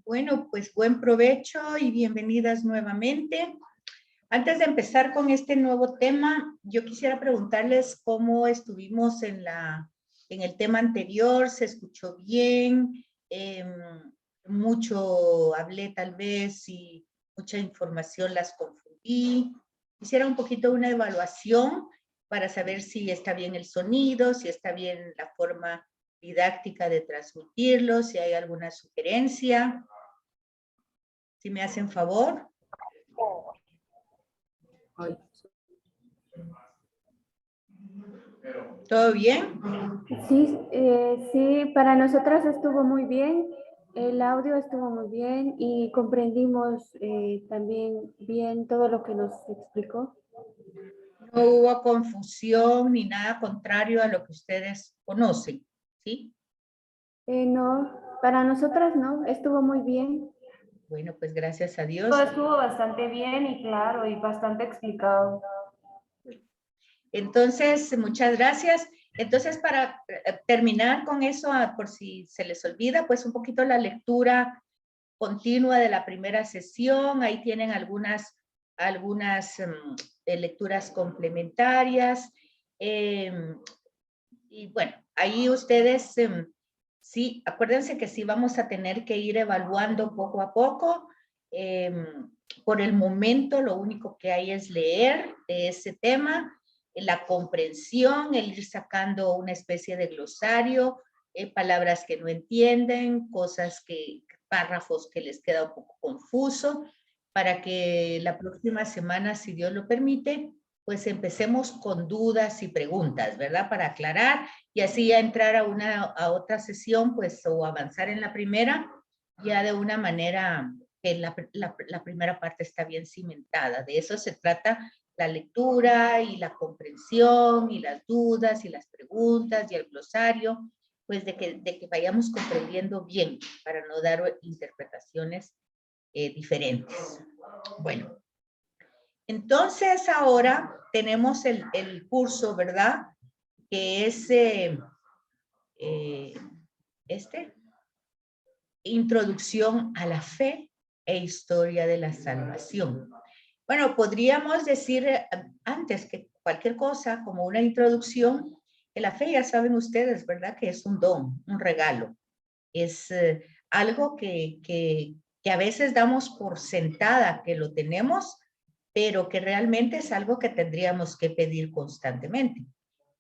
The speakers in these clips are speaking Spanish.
Bueno, pues buen provecho y bienvenidas nuevamente. Antes de empezar con este nuevo tema, yo quisiera preguntarles cómo estuvimos en el tema anterior. ¿Se escuchó bien? Mucho hablé tal vez y mucha información las confundí. Quisiera un poquito una evaluación para saber si está bien el sonido, si está bien la forma didáctica de transmitirlo, si hay alguna sugerencia. Si me hacen favor. ¿Todo bien? Sí, sí, para nosotras estuvo muy bien, el audio estuvo muy bien y comprendimos también bien todo lo que nos explicó. No hubo confusión ni nada contrario a lo que ustedes conocen, ¿sí? No, para nosotras no, estuvo muy bien. Bueno, pues gracias a Dios. Todo estuvo bastante bien y claro y bastante explicado. Entonces, muchas gracias. Entonces, para terminar con eso, por si se les olvida, pues un poquito la lectura continua de la primera sesión. Ahí tienen algunas lecturas complementarias. Y bueno, ahí ustedes, sí, acuérdense que sí vamos a tener que ir evaluando poco a poco. Por el momento, lo único que hay es leer de ese tema, la comprensión, el ir sacando una especie de glosario, palabras que no entienden, párrafos que les queda un poco confuso, para que la próxima semana, si Dios lo permite, pues empecemos con dudas y preguntas, ¿verdad? Para aclarar y así ya entrar a otra sesión, pues, o avanzar en la primera, ya de una manera que la primera parte está bien cimentada. De eso se trata la lectura y la comprensión y las dudas y las preguntas y el glosario, pues de que vayamos comprendiendo bien para no dar interpretaciones diferentes. Bueno, entonces ahora tenemos el curso, ¿verdad? Que es Introducción a la Fe e Historia de la Salvación. Bueno, podríamos decir antes que cualquier cosa, como una introducción, que la fe ya saben ustedes, ¿verdad? Que es un don, un regalo. Es algo que a veces damos por sentada que lo tenemos, pero que realmente es algo que tendríamos que pedir constantemente.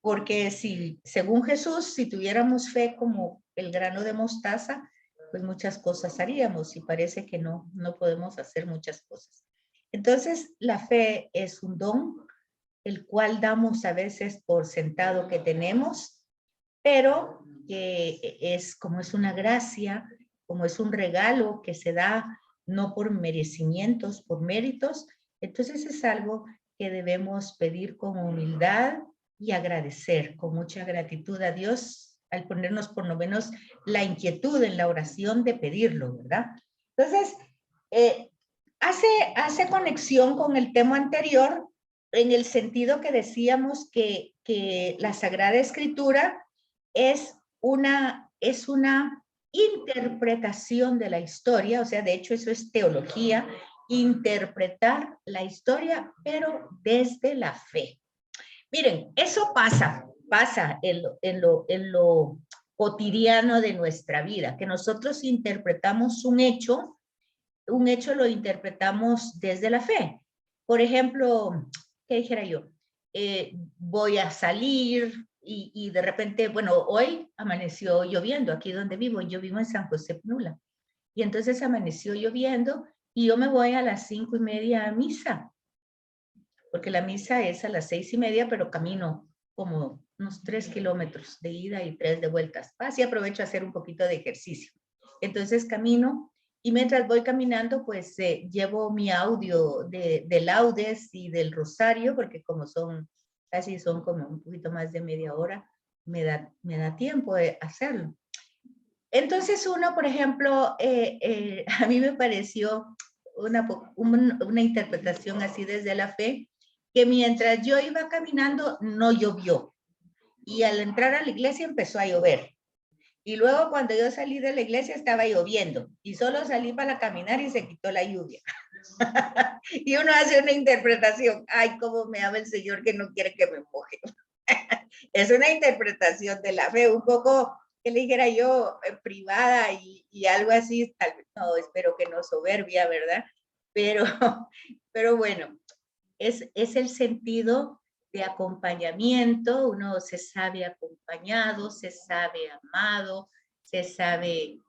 Porque si, según Jesús, si tuviéramos fe como el grano de mostaza, pues muchas cosas haríamos y parece que no podemos hacer muchas cosas. Entonces, la fe es un don, el cual damos a veces por sentado que tenemos, pero que es como es una gracia, como es un regalo que se da no por merecimientos, por méritos, entonces es algo que debemos pedir con humildad y agradecer, con mucha gratitud a Dios, al ponernos por lo menos la inquietud en la oración de pedirlo, ¿verdad? Entonces, hace conexión con el tema anterior en el sentido que decíamos que la Sagrada Escritura es una interpretación de la historia, o sea, de hecho eso es teología, interpretar la historia, pero desde la fe. Miren, eso pasa en lo cotidiano de nuestra vida, que nosotros interpretamos un hecho lo interpretamos desde la fe. Por ejemplo, ¿qué dijera yo? Voy a salir y de repente, bueno, hoy amaneció lloviendo aquí donde vivo. Yo vivo en San José Pinula. Y entonces amaneció lloviendo y yo me voy a las 5:30 a misa. Porque la misa es a las 6:30, pero camino como unos 3 kilómetros de ida y 3 de vueltas. Así aprovecho a hacer un poquito de ejercicio. Entonces camino y mientras voy caminando, pues llevo mi audio de laudes y del rosario, porque como casi son como un poquito más de media hora, me da tiempo de hacerlo. Entonces uno, por ejemplo, a mí me pareció una interpretación así desde la fe, que mientras yo iba caminando no llovió. Y al entrar a la iglesia empezó a llover. Y luego cuando yo salí de la iglesia estaba lloviendo y solo salí para caminar y se quitó la lluvia. Y uno hace una interpretación, ay, cómo me ama el Señor que no quiere que me moje. Es una interpretación de la fe, un poco, que le dijera yo, privada y algo así, tal vez, no, espero que no soberbia, ¿verdad? Pero, pero bueno, es el sentido de acompañamiento, uno se sabe acompañado, se sabe amado, se sabe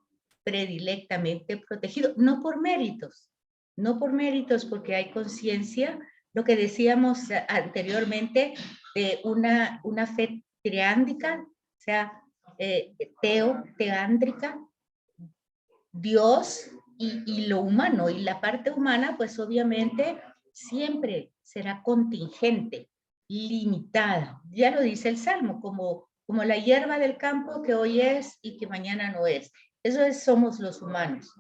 predilectamente protegido, no por méritos, no por méritos, porque hay conciencia, lo que decíamos anteriormente, de una fe triándica, o sea, teándrica, Dios y lo humano, y la parte humana, pues obviamente siempre será contingente, limitada. Ya lo dice el Salmo, como la hierba del campo que hoy es y que mañana no es. Eso somos los humanos.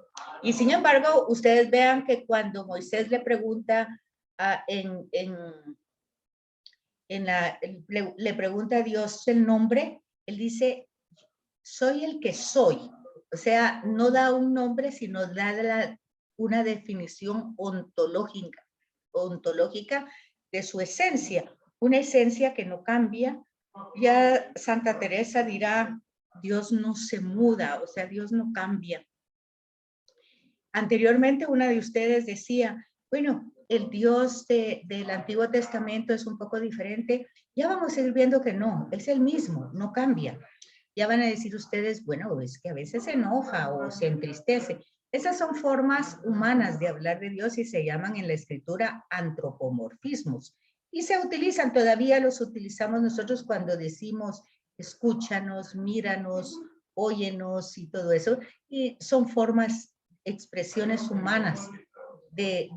Y sin embargo, ustedes vean que cuando Moisés le pregunta le pregunta a Dios el nombre, él dice, soy el que soy. O sea, no da un nombre, sino da una definición ontológica de su esencia, una esencia que no cambia. Ya Santa Teresa dirá, Dios no se muda, o sea, Dios no cambia. Anteriormente una de ustedes decía, bueno, el Dios del Antiguo Testamento es un poco diferente. Ya vamos a ir viendo que no, es el mismo, no cambia. Ya van a decir ustedes, bueno, es que a veces se enoja o se entristece. Esas son formas humanas de hablar de Dios y se llaman en la escritura antropomorfismos. Y se utilizan, todavía los utilizamos nosotros cuando decimos, escúchanos, míranos, óyenos y todo eso. Y son formas, expresiones humanas de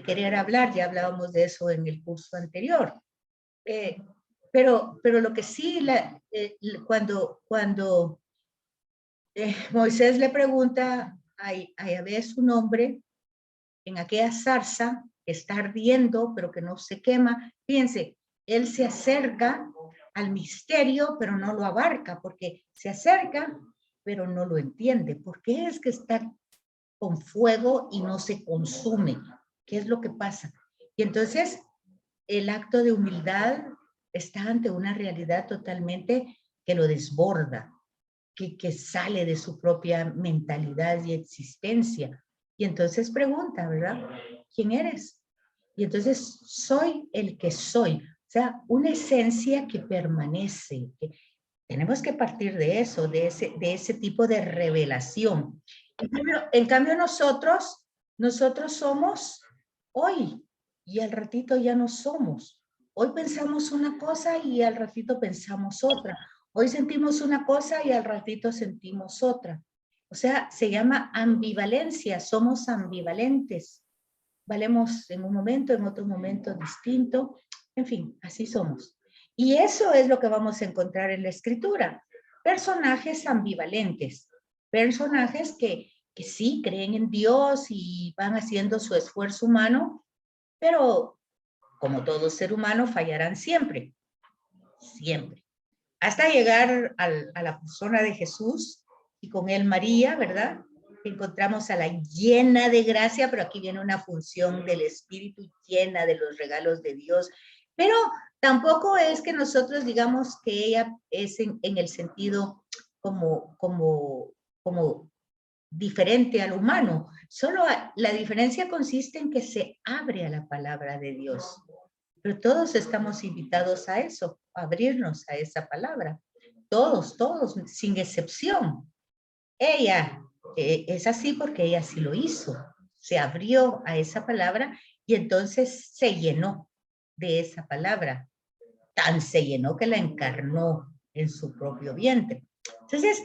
querer hablar. Ya hablábamos de eso en el curso anterior. Pero lo que sí, cuando Moisés le pregunta a Yahvé su nombre, en aquella zarza que está ardiendo, pero que no se quema, fíjense, él se acerca al misterio, pero no lo abarca, porque se acerca, pero no lo entiende. ¿Por qué es que está con fuego y no se consume? ¿Qué es lo que pasa? Y entonces, el acto de humildad está ante una realidad totalmente que lo desborda, que sale de su propia mentalidad y existencia. Y entonces pregunta, ¿verdad? ¿Quién eres? Y entonces soy el que soy. O sea, una esencia que permanece. Tenemos que partir de eso, de ese tipo de revelación. En cambio nosotros somos hoy y al ratito ya no somos. Hoy pensamos una cosa y al ratito pensamos otra. Hoy sentimos una cosa y al ratito sentimos otra. O sea, se llama ambivalencia, somos ambivalentes. Valemos en un momento, en otro momento distinto. En fin, así somos. Y eso es lo que vamos a encontrar en la escritura. Personajes ambivalentes, personajes que sí creen en Dios y van haciendo su esfuerzo humano, pero como todo ser humano fallarán siempre, siempre. Hasta llegar a la persona de Jesús y con él María, ¿verdad? Encontramos a la llena de gracia, pero aquí viene una función del Espíritu, llena de los regalos de Dios. Pero tampoco es que nosotros digamos que ella es en el sentido como diferente al humano. Solo la diferencia consiste en que se abre a la palabra de Dios. Pero todos estamos invitados a eso, a abrirnos a esa palabra. Todos, sin excepción. Ella es así porque ella sí lo hizo. Se abrió a esa palabra y entonces se llenó de esa palabra. Tan se llenó que la encarnó en su propio vientre. Entonces,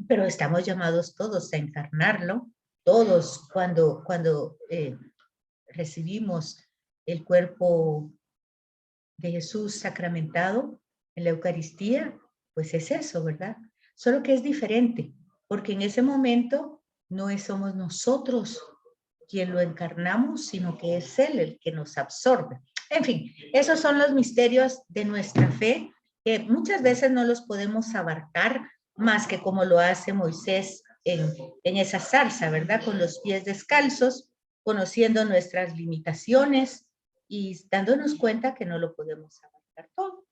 pero estamos llamados todos a encarnarlo. Todos cuando recibimos el cuerpo de Jesús sacramentado en la Eucaristía, pues es eso, ¿verdad? Solo que es diferente, porque en ese momento no somos nosotros quien lo encarnamos, sino que es Él el que nos absorbe. En fin, esos son los misterios de nuestra fe, que muchas veces no los podemos abarcar, más que como lo hace Moisés en esa zarza, ¿verdad? Con los pies descalzos, conociendo nuestras limitaciones y dándonos cuenta que no lo podemos abarcar todo.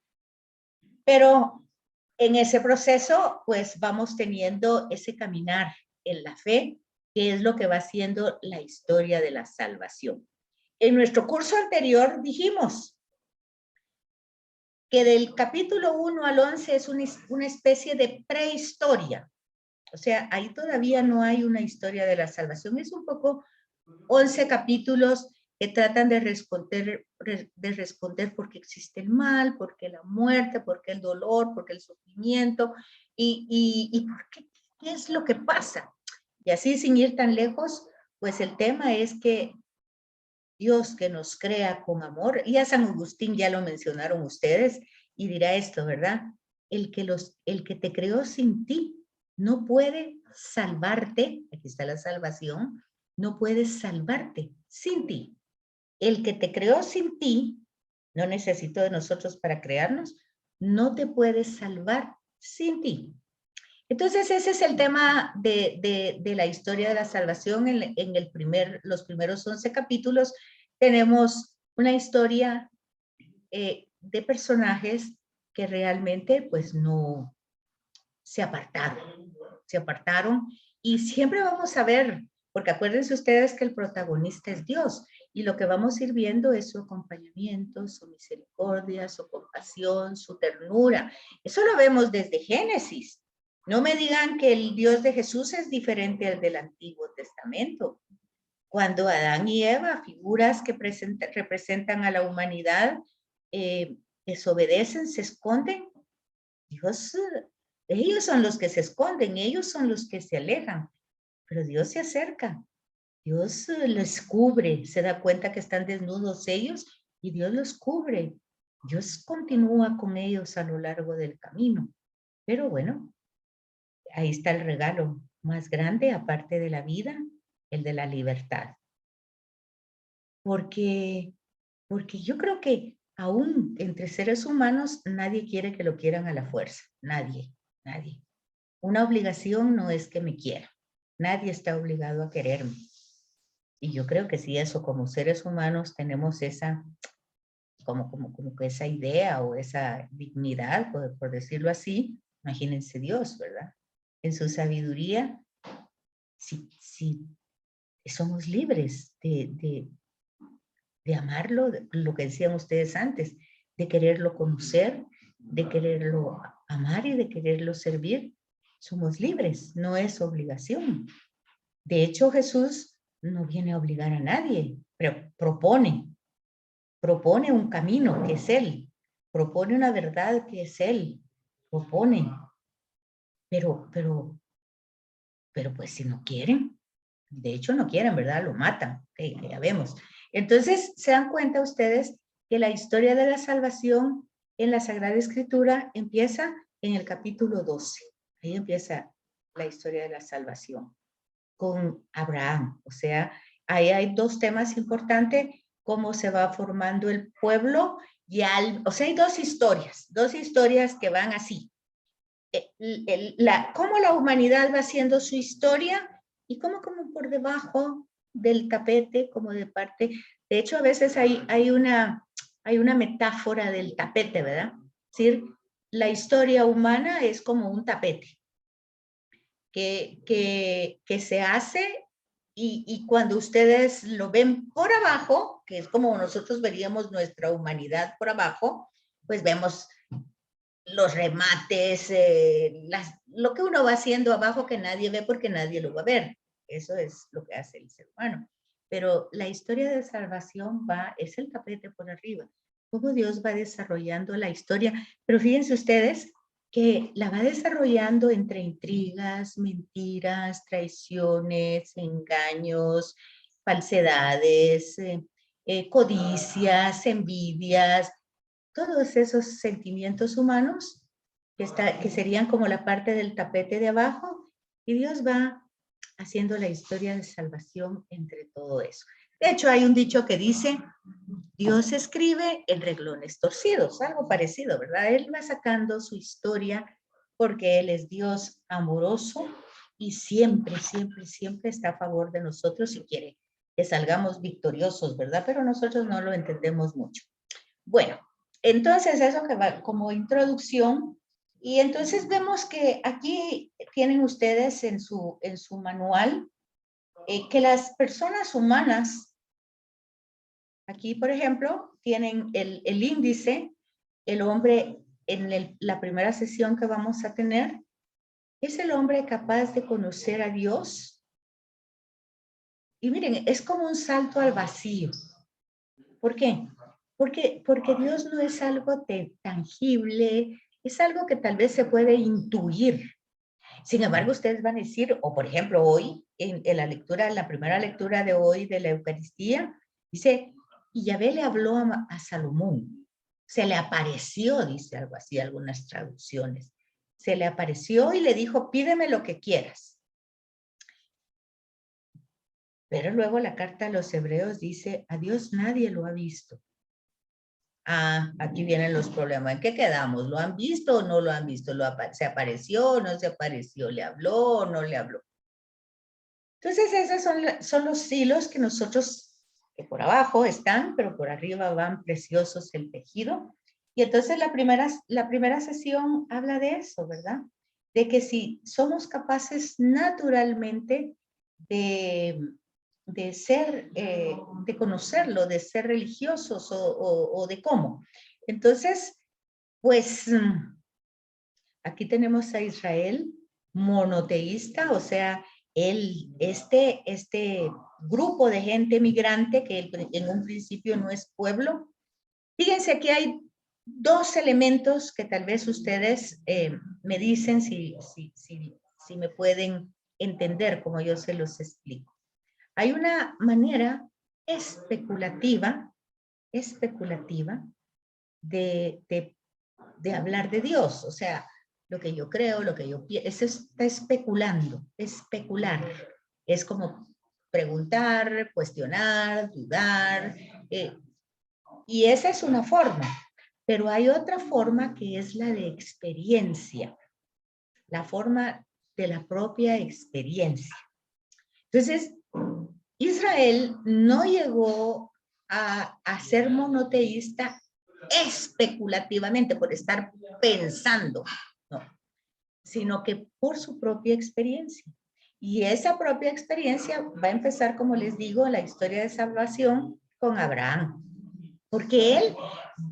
Pero en ese proceso, pues vamos teniendo ese caminar en la fe, que es lo que va haciendo la historia de la salvación. En nuestro curso anterior dijimos que del capítulo 1 al 11 es una especie de prehistoria. O sea, ahí todavía no hay una historia de la salvación. Es un poco 11 capítulos que tratan de responder por qué existe el mal, por qué la muerte, por qué el dolor, por qué el sufrimiento y por qué es lo que pasa. Y así, sin ir tan lejos, pues el tema es que Dios que nos crea con amor, y a San Agustín ya lo mencionaron ustedes, y dirá esto, ¿verdad? El que te creó sin ti no puede salvarte, aquí está la salvación, no puede salvarte sin ti. El que te creó sin ti, no necesitó de nosotros para crearnos, no te puede salvar sin ti. Entonces ese es el tema de la historia de la salvación en los primeros 11 capítulos. Tenemos una historia de personajes que realmente pues no se apartaron y siempre vamos a ver, porque acuérdense ustedes que el protagonista es Dios y lo que vamos a ir viendo es su acompañamiento, su misericordia, su compasión, su ternura. Eso lo vemos desde Génesis. No me digan que el Dios de Jesús es diferente al del Antiguo Testamento. Cuando Adán y Eva, figuras que representan a la humanidad, desobedecen, se esconden, Dios, ellos son los que se esconden, ellos son los que se alejan, pero Dios se acerca, Dios les cubre, se da cuenta que están desnudos ellos y Dios los cubre. Dios continúa con ellos a lo largo del camino. Pero bueno, ahí está el regalo más grande, aparte de la vida, el de la libertad. Porque yo creo que aún entre seres humanos nadie quiere que lo quieran a la fuerza. Nadie. Una obligación no es que me quiera. Nadie está obligado a quererme. Y yo creo que si eso como seres humanos tenemos esa, como que esa idea o esa dignidad, por decirlo así, imagínense Dios, ¿verdad? En su sabiduría, si somos libres de amarlo, lo que decían ustedes antes, de quererlo conocer, de quererlo amar y de quererlo servir, somos libres, no es obligación. De hecho, Jesús no viene a obligar a nadie, pero propone un camino que es Él, propone una verdad que es Él, propone, pero pues si no quieren, de hecho no quieren, ¿verdad? Lo matan, okay, ya vemos. Entonces, se dan cuenta ustedes que la historia de la salvación en la Sagrada Escritura empieza en el capítulo 12. Ahí empieza la historia de la salvación con Abraham. O sea, ahí hay dos temas importantes, cómo se va formando el pueblo y o sea, hay dos historias que van así. Cómo la humanidad va haciendo su historia y cómo como por debajo del tapete, como de parte. De hecho, a veces hay una metáfora del tapete, ¿verdad? Es decir, la historia humana es como un tapete que se hace y cuando ustedes lo ven por abajo, que es como nosotros veríamos nuestra humanidad por abajo, pues vemos los remates, lo que uno va haciendo abajo que nadie ve porque nadie lo va a ver. Eso es lo que hace el ser humano. Pero la historia de salvación es el tapete por arriba. Cómo Dios va desarrollando la historia. Pero fíjense ustedes que la va desarrollando entre intrigas, mentiras, traiciones, engaños, falsedades, codicias, envidias, todos esos sentimientos humanos que serían como la parte del tapete de abajo, y Dios va haciendo la historia de salvación entre todo eso. De hecho, hay un dicho que dice, Dios escribe en renglones torcidos, algo parecido, ¿verdad? Él va sacando su historia porque Él es Dios amoroso y siempre, siempre, siempre está a favor de nosotros y quiere que salgamos victoriosos, ¿verdad? Pero nosotros no lo entendemos mucho. Bueno, entonces eso que va como introducción. Y entonces vemos que aquí tienen ustedes en su manual que las personas humanas, aquí por ejemplo, tienen el índice, el hombre en la primera sesión que vamos a tener, es el hombre capaz de conocer a Dios. Y miren, es como un salto al vacío. ¿Por qué? Porque Dios no es algo tangible, es algo que tal vez se puede intuir. Sin embargo, ustedes van a decir, o por ejemplo, hoy, en la lectura, en la primera lectura de hoy de la Eucaristía, dice, y Yahvé le habló a Salomón, se le apareció, dice algo así, algunas traducciones, se le apareció y le dijo, pídeme lo que quieras. Pero luego la carta a los hebreos dice, a Dios nadie lo ha visto. Ah, aquí vienen los problemas. ¿En qué quedamos? ¿Lo han visto o no lo han visto? ¿Se apareció o no se apareció? ¿Le habló o no le habló? Entonces, esos son los hilos que nosotros, que por abajo están, pero por arriba van preciosos el tejido. Y entonces la primera sesión habla de eso, ¿verdad? De que si somos capaces naturalmente de ser, de conocerlo, de ser religiosos o de cómo. Entonces, pues aquí tenemos a Israel monoteísta, o sea, este grupo de gente migrante que en un principio no es pueblo. Fíjense, aquí hay dos elementos que tal vez ustedes me dicen si me pueden entender como yo se los explico. Hay una manera especulativa de hablar de Dios, o sea, lo que yo creo, lo que yo pienso, eso está especulando, especular. Es como preguntar, cuestionar, dudar, y esa es una forma, pero hay otra forma que es la de experiencia, la forma de la propia experiencia. Entonces, Israel no llegó a ser monoteísta especulativamente por estar pensando, no, sino que por su propia experiencia. Y esa propia experiencia va a empezar, como les digo, la historia de salvación con Abraham, porque él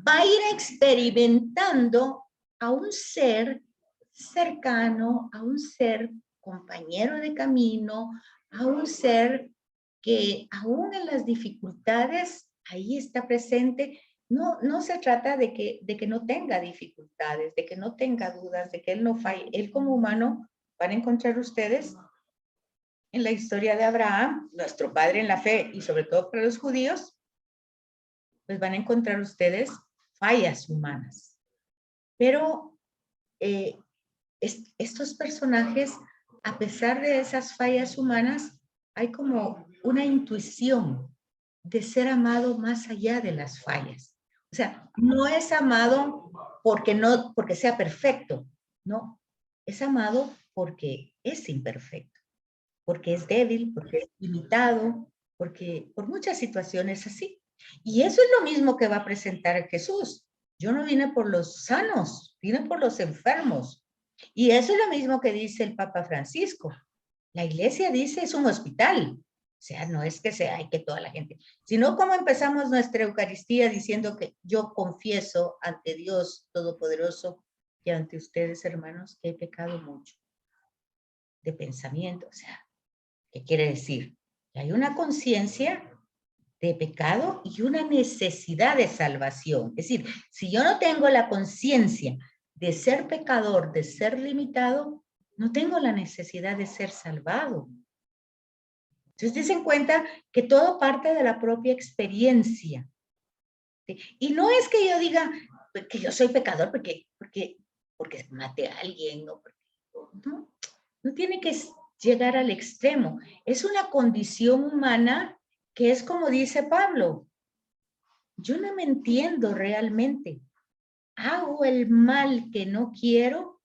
va a ir experimentando a un ser cercano, a un ser compañero de camino, a un ser que aún en las dificultades ahí está presente. No se trata de que no tenga dificultades, de que no tenga dudas, de que él no falle. Él como humano, van a encontrar ustedes en la historia de Abraham, nuestro padre en la fe, y sobre todo para los judíos, pues van a encontrar ustedes fallas humanas. Pero estos personajes, a pesar de esas fallas humanas, hay como una intuición de ser amado más allá de las fallas. O sea, no es amado porque sea perfecto, no, es amado porque es imperfecto, porque es débil, porque es limitado, porque por muchas situaciones así. Y eso es lo mismo que va a presentar Jesús. Yo no vine por los sanos, vine por los enfermos. Y eso es lo mismo que dice el Papa Francisco. La iglesia dice es un hospital. O sea, no es que sea hay que toda la gente, sino como empezamos nuestra Eucaristía diciendo que yo confieso ante Dios Todopoderoso y ante ustedes, hermanos, que he pecado mucho de pensamiento. O sea, ¿qué quiere decir? Que hay una conciencia de pecado y una necesidad de salvación. Es decir, si yo no tengo la conciencia de ser pecador, de ser limitado, no tengo la necesidad de ser salvado. Entonces, den cuenta que todo parte de la propia experiencia. ¿Sí? Y no es que yo diga que yo soy pecador porque maté a alguien, ¿no? No tiene que llegar al extremo. Es una condición humana que es como dice Pablo. Yo no me entiendo realmente. Hago el mal que no quiero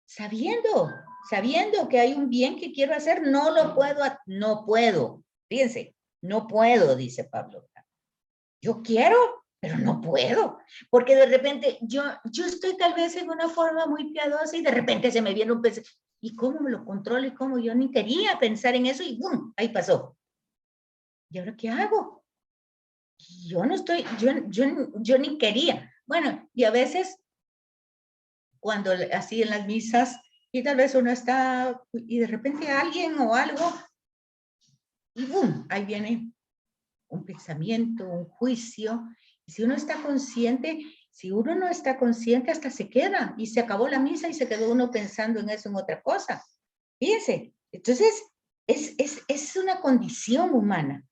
sabiendo que hay un bien que quiero hacer, no puedo. Fíjense, no puedo, dice Pablo. Yo quiero, pero no puedo, porque de repente yo estoy tal vez en una forma muy piadosa y de repente se me viene un pensamiento. ¿Y cómo me lo controlo? Y cómo yo ni quería pensar en eso y ¡bum! Ahí pasó. ¿Y ahora qué hago? Yo no estoy, yo ni quería. Bueno, y a veces cuando así en las misas y tal vez uno está y de repente alguien o algo y ¡bum! Ahí viene un pensamiento, un juicio. Y si uno está consciente, si uno no está consciente, hasta se queda y se acabó la misa y se quedó uno pensando en eso, en otra cosa. Fíjense, entonces es una condición humana.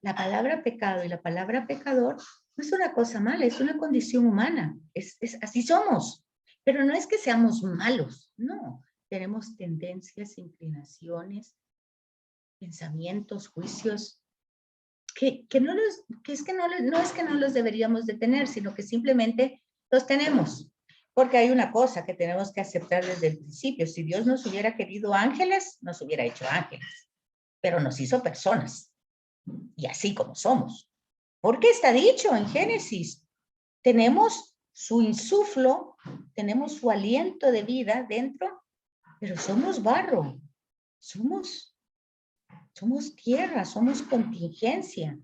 La palabra pecado y la palabra pecador no es una cosa mala, es una condición humana. Así somos. Pero no es que seamos malos, no. Tenemos tendencias, inclinaciones, pensamientos, juicios, no es que no los deberíamos de tener, sino que simplemente los tenemos. Porque hay una cosa que tenemos que aceptar desde el principio. Si Dios nos hubiera querido ángeles, nos hubiera hecho ángeles. Pero nos hizo personas. Y así como somos. Porque está dicho en Génesis. Tenemos su insuflo, tenemos su aliento de vida dentro, pero somos barro. Somos tierra, somos contingencia.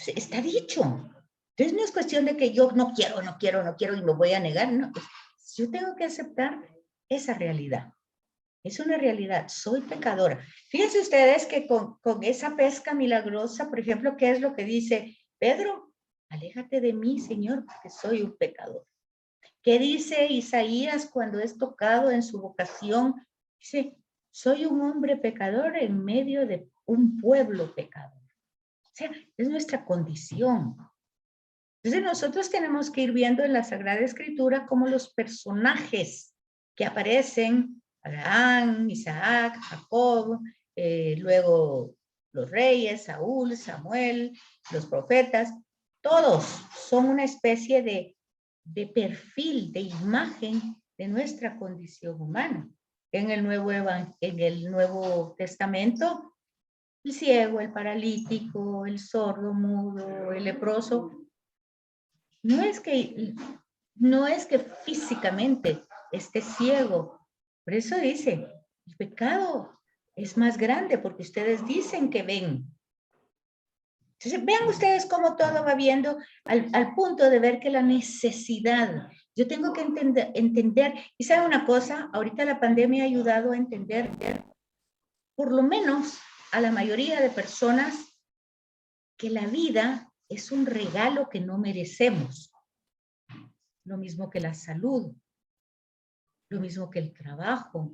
Está dicho. Entonces no es cuestión de que yo no quiero y me voy a negar. No, yo tengo que aceptar esa realidad. Es una realidad, soy pecadora. Fíjense ustedes que con esa pesca milagrosa, por ejemplo, ¿qué es lo que dice Pedro? Aléjate de mí, Señor, porque soy un pecador. ¿Qué dice Isaías cuando es tocado en su vocación? Dice, soy un hombre pecador en medio de un pueblo pecador. O sea, es nuestra condición. Entonces nosotros tenemos que ir viendo en la Sagrada Escritura cómo los personajes que aparecen, Abraham, Isaac, Jacob, luego los reyes, Saúl, Samuel, los profetas, todos son una especie de perfil, de imagen de nuestra condición humana. En el Nuevo Testamento, el ciego, el paralítico, el sordo, mudo, el leproso, no es que físicamente esté ciego. Por eso dice, el pecado es más grande porque ustedes dicen que ven. Entonces, vean ustedes cómo todo va viendo al punto de ver que la necesidad, yo tengo que entender, y sabe una cosa, ahorita la pandemia ha ayudado a entender, por lo menos a la mayoría de personas, que la vida es un regalo que no merecemos. Lo mismo que la salud, lo mismo que el trabajo,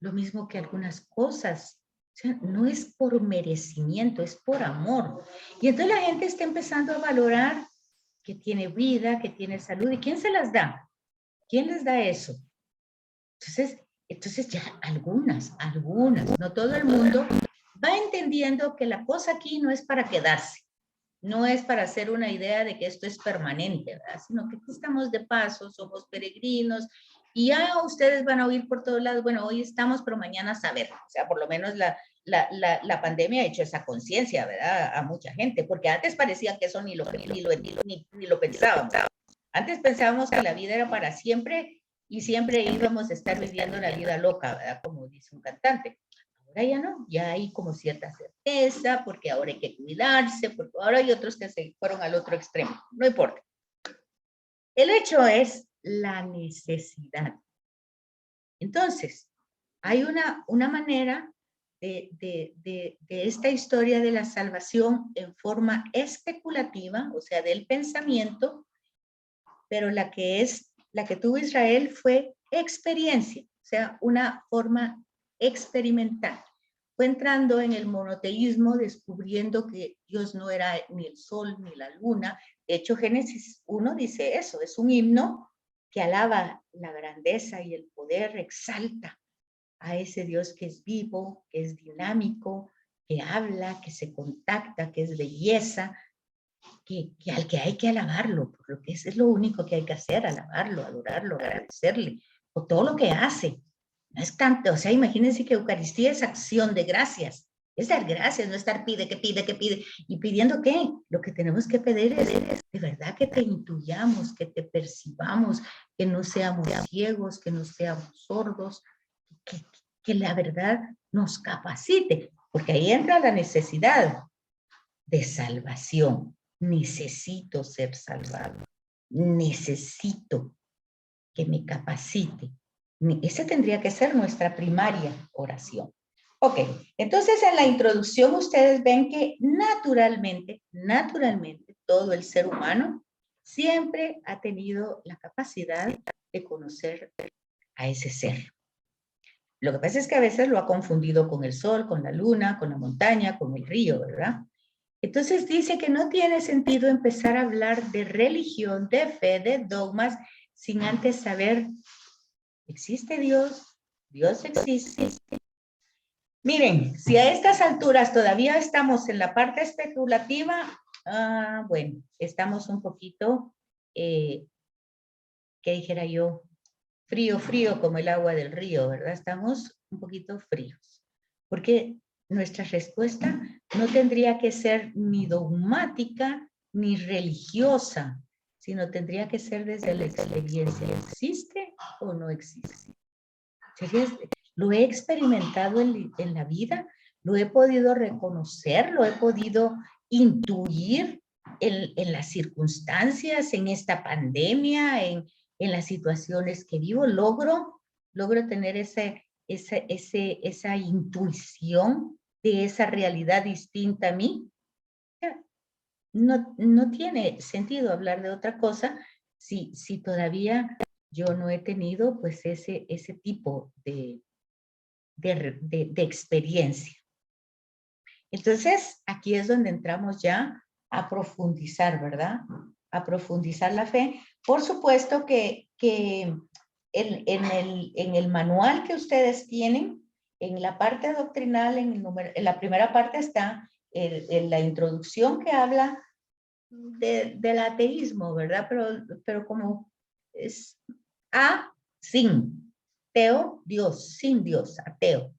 lo mismo que algunas cosas. O sea, no es por merecimiento, es por amor. Y entonces la gente está empezando a valorar que tiene vida, que tiene salud. ¿Y quién se las da? ¿Quién les da eso? Entonces ya algunas, no todo el mundo va entendiendo que la cosa aquí no es para quedarse. No es para hacer una idea de que esto es permanente, ¿verdad? Sino que aquí estamos de paso, somos peregrinos, y ya ustedes van a oír por todos lados, bueno, hoy estamos, pero mañana saber. O sea, por lo menos la pandemia ha hecho esa conciencia, ¿verdad? A mucha gente, porque antes parecía que eso ni lo pensábamos. Antes pensábamos que la vida era para siempre y siempre íbamos a estar viviendo la vida loca, ¿verdad? Como dice un cantante. Ahora ya no, ya hay como cierta certeza, porque ahora hay que cuidarse, porque ahora hay otros que se fueron al otro extremo, no importa. El hecho es la necesidad. Entonces, hay una manera de esta historia de la salvación en forma especulativa, o sea, del pensamiento, pero la que tuvo Israel fue experiencia, o sea, una forma experimental. Fue entrando en el monoteísmo, descubriendo que Dios no era ni el sol ni la luna. De hecho, Génesis 1 dice eso, es un himno que alaba la grandeza y el poder, exalta a ese Dios que es vivo, que es dinámico, que habla, que se contacta, que es belleza, al que hay que alabarlo, por lo que es lo único que hay que hacer, alabarlo, adorarlo, agradecerle, o todo lo que hace. No es tanto, o sea, imagínense que Eucaristía es acción de gracias. Es dar gracias, no estar pide. ¿Y pidiendo qué? Lo que tenemos que pedir es de verdad que te intuyamos, que te percibamos, que no seamos ciegos, que no seamos sordos, que la verdad nos capacite, porque ahí entra la necesidad de salvación. Necesito ser salvado. Necesito que me capacite. Esa tendría que ser nuestra primaria oración. Ok, entonces en la introducción ustedes ven que naturalmente, todo el ser humano siempre ha tenido la capacidad de conocer a ese ser. Lo que pasa es que a veces lo ha confundido con el sol, con la luna, con la montaña, con el río, ¿verdad? Entonces dice que no tiene sentido empezar a hablar de religión, de fe, de dogmas, sin antes saber, ¿existe Dios? Dios existe. Miren, si a estas alturas todavía estamos en la parte especulativa, bueno, estamos un poquito, ¿qué dijera yo? Frío como el agua del río, ¿verdad? Estamos un poquito fríos, porque nuestra respuesta no tendría que ser ni dogmática ni religiosa, sino tendría que ser desde la experiencia. ¿Existe o no existe? Lo he experimentado en la vida, lo he podido reconocer, lo he podido intuir en las circunstancias, en esta pandemia, en las situaciones que vivo, logro tener esa intuición de esa realidad distinta a mí. No tiene sentido hablar de otra cosa si todavía yo no he tenido pues ese tipo de experiencia. Entonces, aquí es donde entramos ya a profundizar, ¿verdad? A profundizar la fe. Por supuesto que en el manual que ustedes tienen, en la parte doctrinal, en la primera parte está en la introducción que habla del ateísmo, ¿verdad? Pero como es sin, teo, Dios, sin Dios, ateo.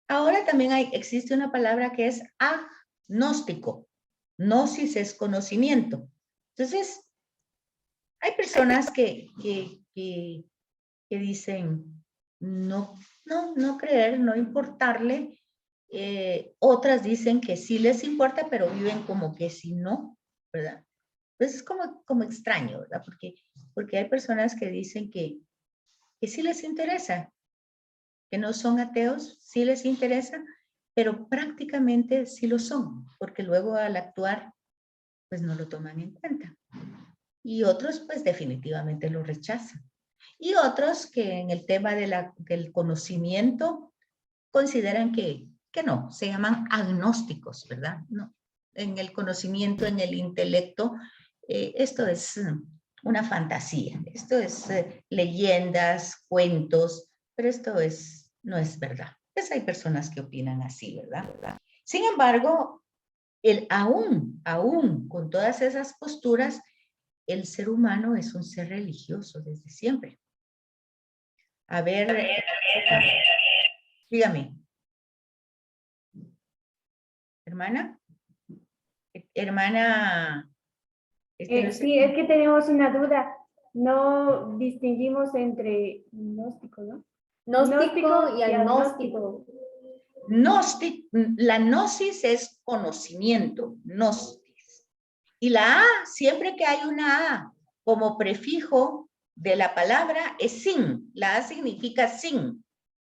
Ahora también existe una palabra que es agnóstico. Gnosis es conocimiento. Entonces, hay personas que dicen no creer, no importarle. Otras dicen que sí les importa, pero viven como que si no, ¿verdad? Entonces es como extraño, ¿verdad? Porque hay personas que dicen que sí les interesa, que no son ateos, sí les interesa, pero prácticamente sí lo son, porque luego al actuar, pues no lo toman en cuenta. Y otros, pues definitivamente lo rechazan. Y otros que en el tema del conocimiento consideran que no, se llaman agnósticos, ¿verdad? No, en el conocimiento, en el intelecto, esto es una fantasía, esto es leyendas, cuentos, pero esto no es verdad. Pues hay personas que opinan así, ¿verdad? Sin embargo, aún con todas esas posturas, el ser humano es un ser religioso desde siempre. A ver, dígame. Hermana. Hermana. Sí, es que tenemos una duda. No distinguimos entre gnóstico, ¿no? Gnóstico y agnóstico. La gnosis es conocimiento, gnosis. Y la A, siempre que hay una A como prefijo de la palabra, es sin. La A significa sin.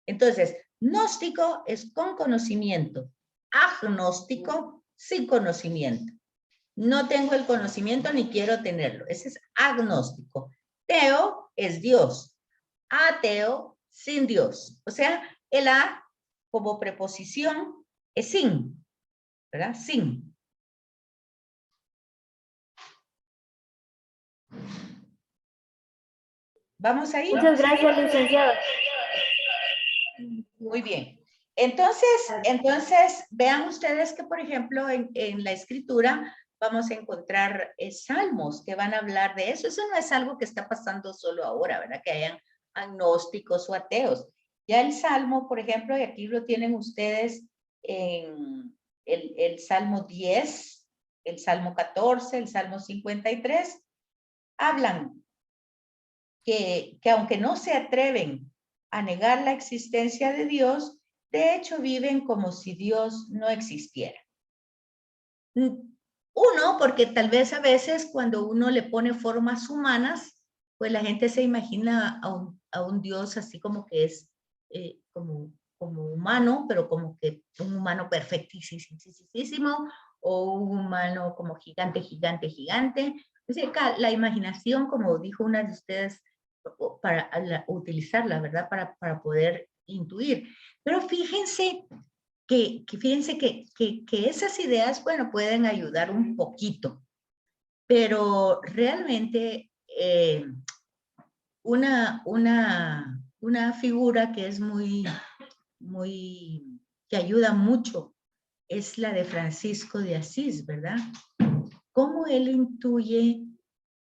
Entonces, gnóstico es con conocimiento. Agnóstico, sin conocimiento. No tengo el conocimiento ni quiero tenerlo. Ese es agnóstico. Teo es Dios. Ateo, sin Dios. O sea, el A como preposición es sin, ¿verdad? Sin. ¿Vamos ahí? Muchas gracias, licenciado. Muy bien. Entonces, vean ustedes que, por ejemplo, en la escritura vamos a encontrar salmos que van a hablar de eso. Eso no es algo que está pasando solo ahora, ¿verdad? Que hayan agnósticos o ateos. Ya el Salmo, por ejemplo, y aquí lo tienen ustedes en el Salmo 10, el Salmo 14, el Salmo 53, hablan que aunque no se atreven a negar la existencia de Dios, de hecho viven como si Dios no existiera. Uno, porque tal vez a veces cuando uno le pone formas humanas, pues la gente se imagina a un Dios así como que es como humano, pero como que un humano perfectísimo, o un humano como gigante. Es decir, la imaginación, como dijo una de ustedes, para utilizarla, ¿verdad? Para poder intuir. Pero fíjense que esas ideas, bueno, pueden ayudar un poquito, pero realmente una figura que es que ayuda mucho es la de Francisco de Asís, ¿verdad? Cómo él intuye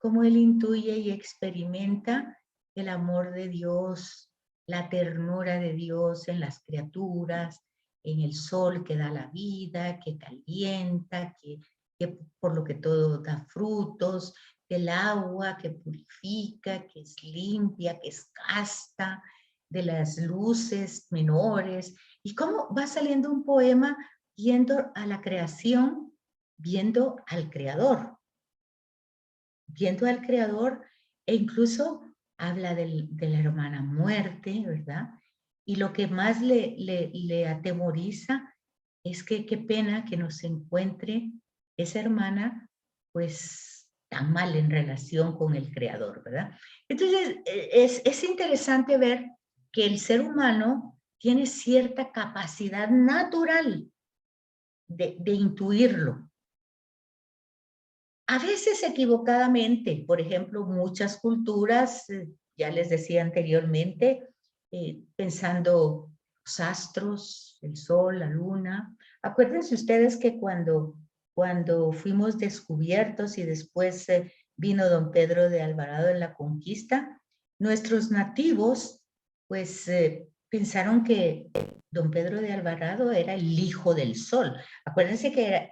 y experimenta el amor de Dios, la ternura de Dios en las criaturas, en el sol que da la vida, que calienta, que por lo que todo da frutos, el agua que purifica, que es limpia, que es casta, de las luces menores, y cómo va saliendo un poema viendo a la creación, viendo al creador, e incluso habla de la hermana muerte, ¿verdad? Y lo que más le atemoriza es que qué pena que nos encuentre esa hermana, pues, tan mal en relación con el creador, ¿verdad? Entonces, es interesante ver que el ser humano tiene cierta capacidad natural de intuirlo. A veces equivocadamente, por ejemplo, muchas culturas, ya les decía anteriormente, pensando los astros, el sol, la luna. Acuérdense ustedes que cuando fuimos descubiertos y después vino don Pedro de Alvarado en la conquista, nuestros nativos pues pensaron que don Pedro de Alvarado era el hijo del sol. Acuérdense que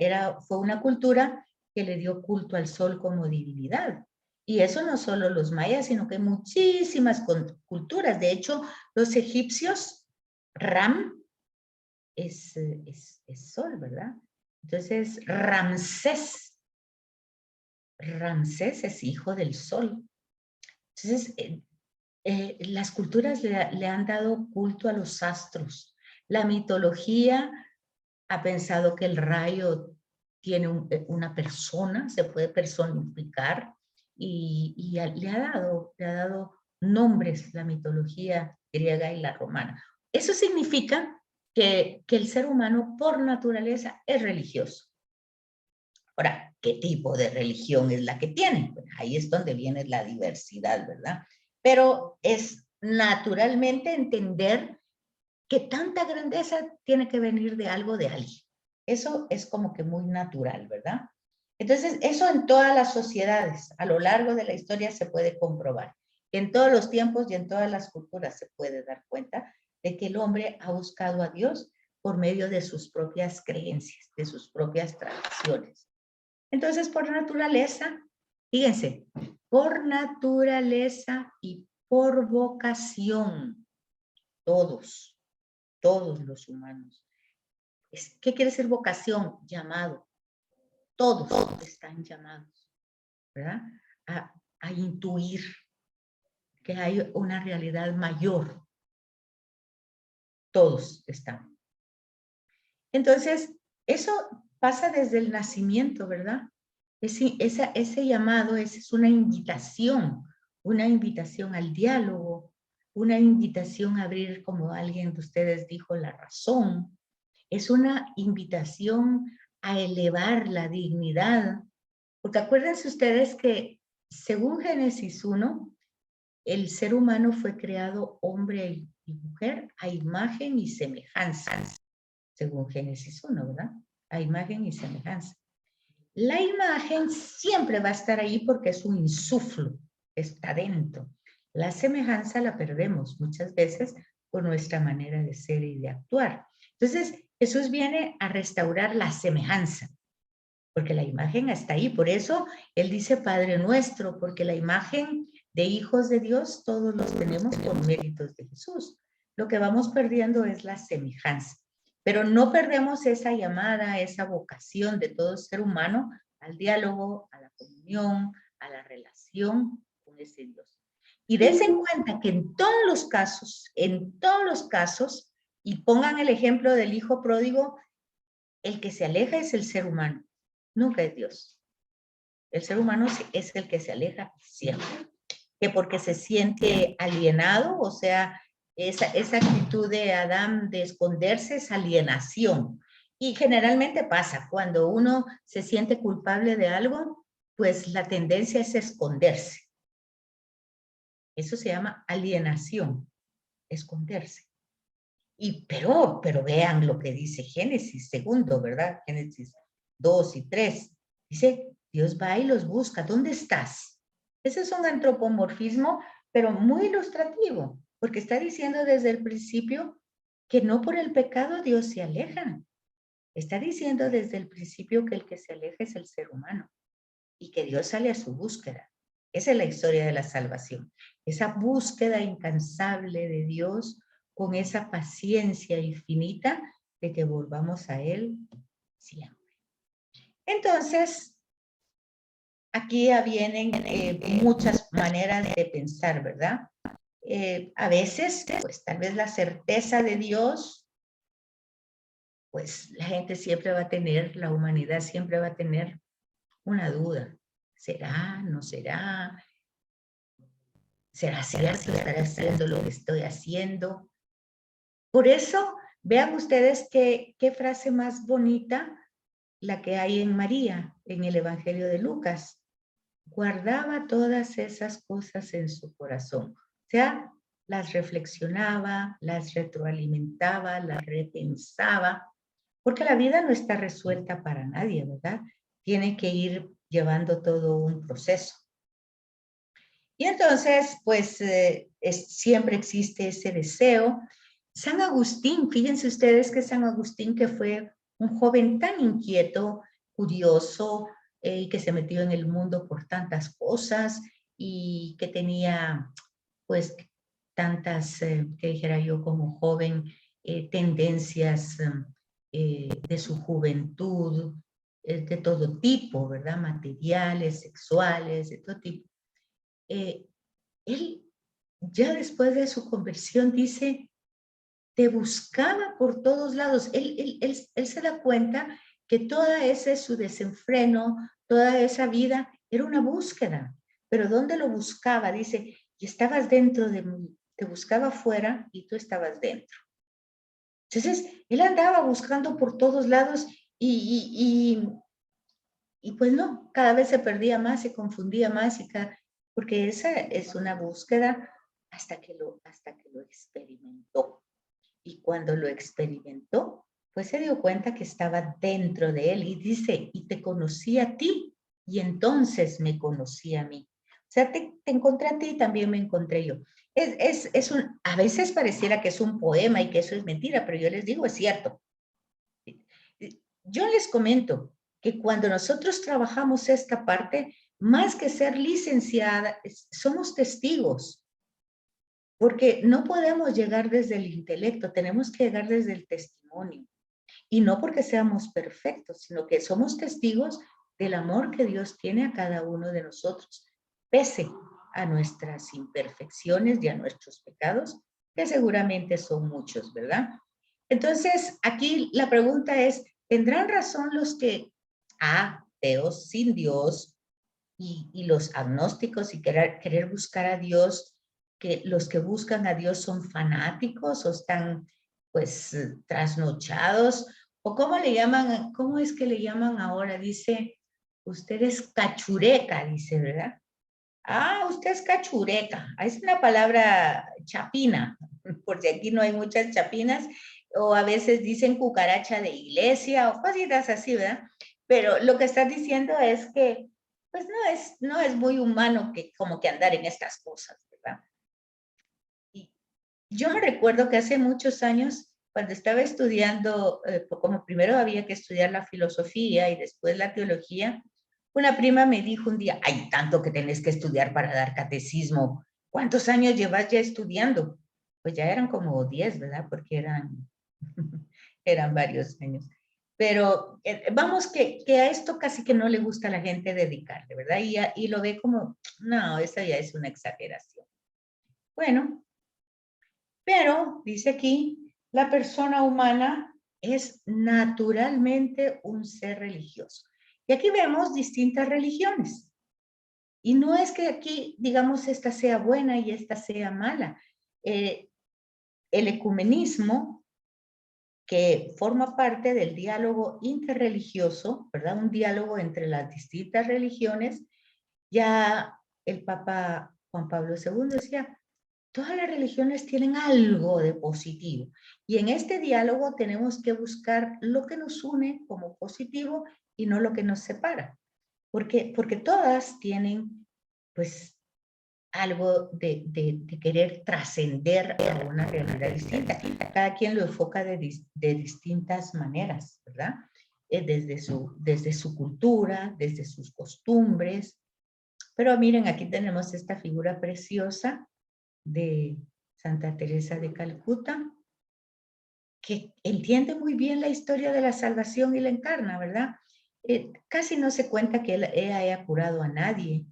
fue una cultura que le dio culto al sol como divinidad. Y eso no solo los mayas, sino que muchísimas culturas. De hecho, los egipcios, Ram es sol, ¿verdad? Entonces, Ramsés es hijo del sol. Entonces, las culturas le han dado culto a los astros. La mitología ha pensado que el rayo tiene una persona, se puede personificar, y le ha dado nombres la mitología griega y la romana. Eso significa que el ser humano por naturaleza es religioso. Ahora, ¿qué tipo de religión es la que tiene? Pues ahí es donde viene la diversidad, ¿verdad? Pero es naturalmente entender que tanta grandeza tiene que venir de algo de alguien. Eso es como que muy natural, ¿verdad? Entonces, eso en todas las sociedades, a lo largo de la historia se puede comprobar. En todos los tiempos y en todas las culturas se puede dar cuenta de que el hombre ha buscado a Dios por medio de sus propias creencias, de sus propias tradiciones. Entonces, por naturaleza, fíjense, por naturaleza y por vocación, todos los humanos. ¿Qué quiere decir vocación? Llamado. Todos están llamados, ¿verdad? A intuir que hay una realidad mayor. Todos están. Entonces, eso pasa desde el nacimiento, ¿verdad? Ese llamado es una invitación al diálogo, una invitación a abrir, como alguien de ustedes dijo, la razón. Es una invitación a elevar la dignidad. Porque acuérdense ustedes que según Génesis 1, el ser humano fue creado hombre y mujer a imagen y semejanza. Según Génesis 1, ¿verdad? A imagen y semejanza. La imagen siempre va a estar ahí porque es un insuflo, está dentro. La semejanza la perdemos muchas veces por nuestra manera de ser y de actuar. Entonces, Jesús viene a restaurar la semejanza, porque la imagen está ahí. Por eso Él dice Padre Nuestro, porque la imagen de hijos de Dios todos los tenemos por méritos de Jesús. Lo que vamos perdiendo es la semejanza. Pero no perdemos esa llamada, esa vocación de todo ser humano al diálogo, a la comunión, a la relación con ese Dios. Y dense en cuenta que en todos los casos, y pongan el ejemplo del hijo pródigo, el que se aleja es el ser humano, nunca es Dios. El ser humano es el que se aleja siempre. Que porque se siente alienado, o sea, esa actitud de Adán de esconderse es alienación. Y generalmente pasa, cuando uno se siente culpable de algo, pues la tendencia es esconderse. Eso se llama alienación, esconderse. Pero vean lo que dice Génesis segundo, ¿verdad? Génesis 2 y 3. Dice, Dios va y los busca. ¿Dónde estás? Ese es un antropomorfismo, pero muy ilustrativo, porque está diciendo desde el principio que no por el pecado Dios se aleja. Está diciendo desde el principio que el que se aleja es el ser humano y que Dios sale a su búsqueda. Esa es la historia de la salvación. Esa búsqueda incansable de Dios con esa paciencia infinita de que volvamos a Él siempre. Entonces, aquí vienen muchas maneras de pensar, ¿verdad? A veces, pues tal vez la certeza de Dios, pues la gente siempre va a tener, la humanidad siempre va a tener una duda. ¿Será? ¿No será? ¿Será cierto? ¿Estaré haciendo lo que estoy haciendo? Por eso, vean ustedes qué frase más bonita la que hay en María, en el Evangelio de Lucas. Guardaba todas esas cosas en su corazón. O sea, las reflexionaba, las retroalimentaba, las repensaba, porque la vida no está resuelta para nadie, ¿verdad? Tiene que ir llevando todo un proceso. Y entonces, pues, siempre existe ese deseo. San Agustín, fíjense ustedes que San Agustín, que fue un joven tan inquieto, curioso, y que se metió en el mundo por tantas cosas y que tenía, pues, tantas, que dijera yo como joven, tendencias de su juventud, de todo tipo, ¿verdad? Materiales, sexuales, de todo tipo. Él, ya después de su conversión, dice, te buscaba por todos lados. Él se da cuenta que toda ese su desenfreno, toda esa vida, era una búsqueda. Pero ¿dónde lo buscaba? Dice, y estabas dentro de mí, te buscaba afuera y tú estabas dentro. Entonces, él andaba buscando por todos lados y pues no, cada vez se perdía más, se confundía más, porque esa es una búsqueda hasta que lo experimentó. Y cuando lo experimentó, pues se dio cuenta que estaba dentro de él y dice, y te conocí a ti, y entonces me conocí a mí. O sea, te encontré a ti y también me encontré yo. A veces pareciera que es un poema y que eso es mentira, pero yo les digo, es cierto. Yo les comento que cuando nosotros trabajamos esta parte, más que ser licenciada, somos testigos. Porque no podemos llegar desde el intelecto, tenemos que llegar desde el testimonio. Y no porque seamos perfectos, sino que somos testigos del amor que Dios tiene a cada uno de nosotros, pese a nuestras imperfecciones y a nuestros pecados, que seguramente son muchos, ¿verdad? Entonces, aquí la pregunta es, ¿tendrán razón los que ateos sin Dios y los agnósticos y querer buscar a Dios, que los que buscan a Dios son fanáticos o están pues trasnochados? ¿O cómo le llaman? ¿Cómo es que le llaman ahora? Dice, usted es cachureca, dice, ¿verdad? Ah, usted es cachureca. Es una palabra chapina, porque aquí no hay muchas chapinas, o a veces dicen cucaracha de iglesia o cositas así, ¿verdad? Pero lo que estás diciendo es que, pues no es muy humano que como que andar en estas cosas, ¿verdad? yo me recuerdo que hace muchos años, cuando estaba estudiando, como primero había que estudiar la filosofía y después la teología, una prima me dijo un día, hay tanto que tenés que estudiar para dar catecismo. ¿Cuántos años llevas ya estudiando? Pues ya eran como 10, ¿verdad? Porque eran varios años. Pero vamos que a esto casi que no le gusta a la gente dedicarle, ¿verdad? Y lo ve como, no, esa ya es una exageración. Bueno, pero dice aquí, la persona humana es naturalmente un ser religioso. Y aquí vemos distintas religiones. Y no es que aquí, digamos, esta sea buena y esta sea mala. El ecumenismo, que forma parte del diálogo interreligioso, ¿verdad? Un diálogo entre las distintas religiones. Ya el Papa Juan Pablo II decía, todas las religiones tienen algo de positivo. Y en este diálogo tenemos que buscar lo que nos une como positivo y no lo que nos separa. Porque todas tienen, pues, algo de querer trascender a una realidad distinta. Cada quien lo enfoca de distintas maneras, ¿verdad? Desde su cultura, desde sus costumbres. Pero miren, aquí tenemos esta figura preciosa de Santa Teresa de Calcuta, que entiende muy bien la historia de la salvación y la encarna, ¿verdad? Casi no se cuenta que ella haya curado a nadie,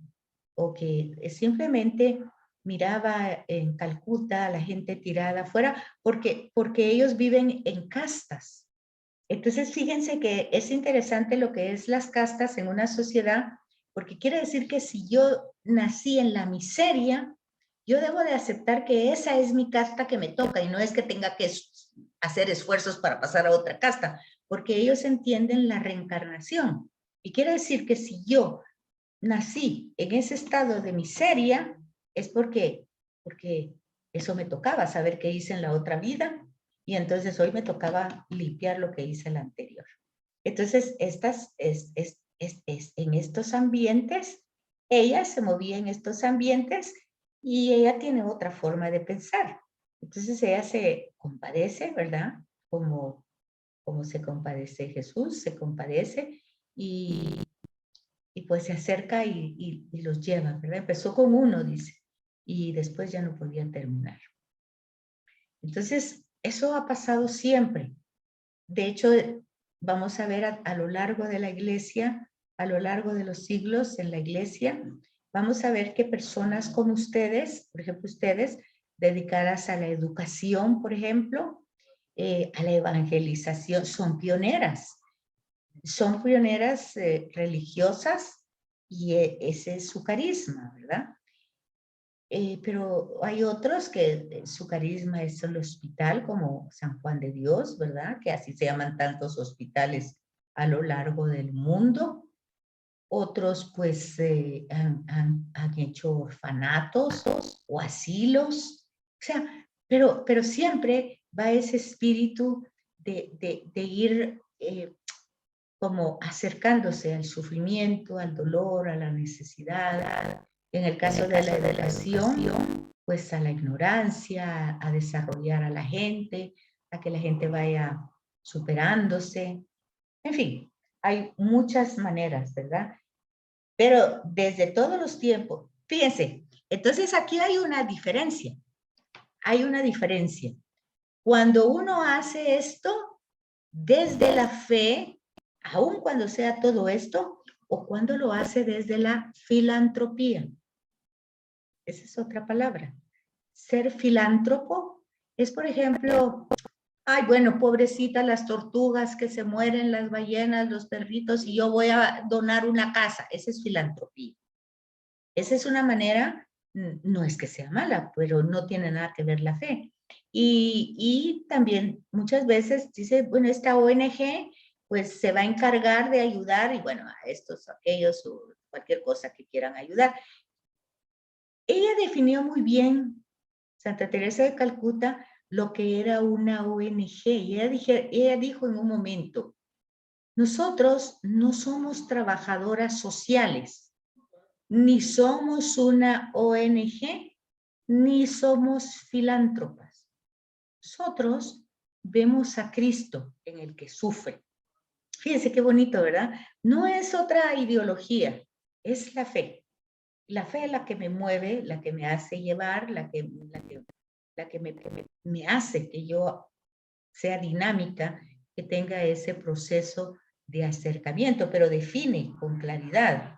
o que simplemente miraba en Calcuta a la gente tirada afuera, porque ellos viven en castas. Entonces, fíjense que es interesante lo que es las castas en una sociedad, porque quiere decir que si yo nací en la miseria, yo debo de aceptar que esa es mi casta que me toca y no es que tenga que hacer esfuerzos para pasar a otra casta, porque ellos entienden la reencarnación. Y quiere decir que si yo nací en ese estado de miseria, es porque eso me tocaba, saber qué hice en la otra vida, y entonces hoy me tocaba limpiar lo que hice en la anterior. Entonces, en estos ambientes, ella se movía en estos ambientes y ella tiene otra forma de pensar. Entonces ella se compadece, ¿verdad? Como se compadece Jesús, se compadece y pues se acerca y los lleva, ¿verdad? Empezó con uno, dice, y después ya no podía terminar. Entonces, eso ha pasado siempre. De hecho, vamos a ver a lo largo de la iglesia, a lo largo de los siglos en la iglesia, vamos a ver que personas como ustedes, por ejemplo, ustedes, dedicadas a la educación, por ejemplo, a la evangelización, son pioneras religiosas y ese es su carisma, ¿verdad? Pero hay otros que su carisma es el hospital, como San Juan de Dios, ¿verdad? Que así se llaman tantos hospitales a lo largo del mundo. Otros pues han hecho orfanatos o asilos. O sea, pero siempre va ese espíritu de ir como acercándose al sufrimiento, al dolor, a la necesidad. En el caso de la educación, pues a la ignorancia, a desarrollar a la gente, a que la gente vaya superándose. En fin, hay muchas maneras, ¿verdad? Pero desde todos los tiempos, fíjense, entonces aquí hay una diferencia. Hay una diferencia. Cuando uno hace esto desde la fe, aun cuando sea todo esto, o cuando lo hace desde la filantropía. Esa es otra palabra. Ser filántropo es, por ejemplo, ay, bueno, pobrecita las tortugas que se mueren, las ballenas, los perritos, y yo voy a donar una casa. Esa es filantropía. Esa es una manera, no es que sea mala, pero no tiene nada que ver la fe. Y también muchas veces dice, bueno, esta ONG pues se va a encargar de ayudar y bueno, a estos, aquellos o cualquier cosa que quieran ayudar. Ella definió muy bien, Santa Teresa de Calcuta, lo que era una ONG. Y ella dijo en un momento, nosotros no somos trabajadoras sociales, ni somos una ONG, ni somos filántropas. nosotros vemos a Cristo en el que sufre. Fíjense qué bonito, ¿verdad? No es otra ideología, es la fe. La fe es la que me mueve, la que me hace llevar, la que me hace que yo sea dinámica, que tenga ese proceso de acercamiento, pero define con claridad.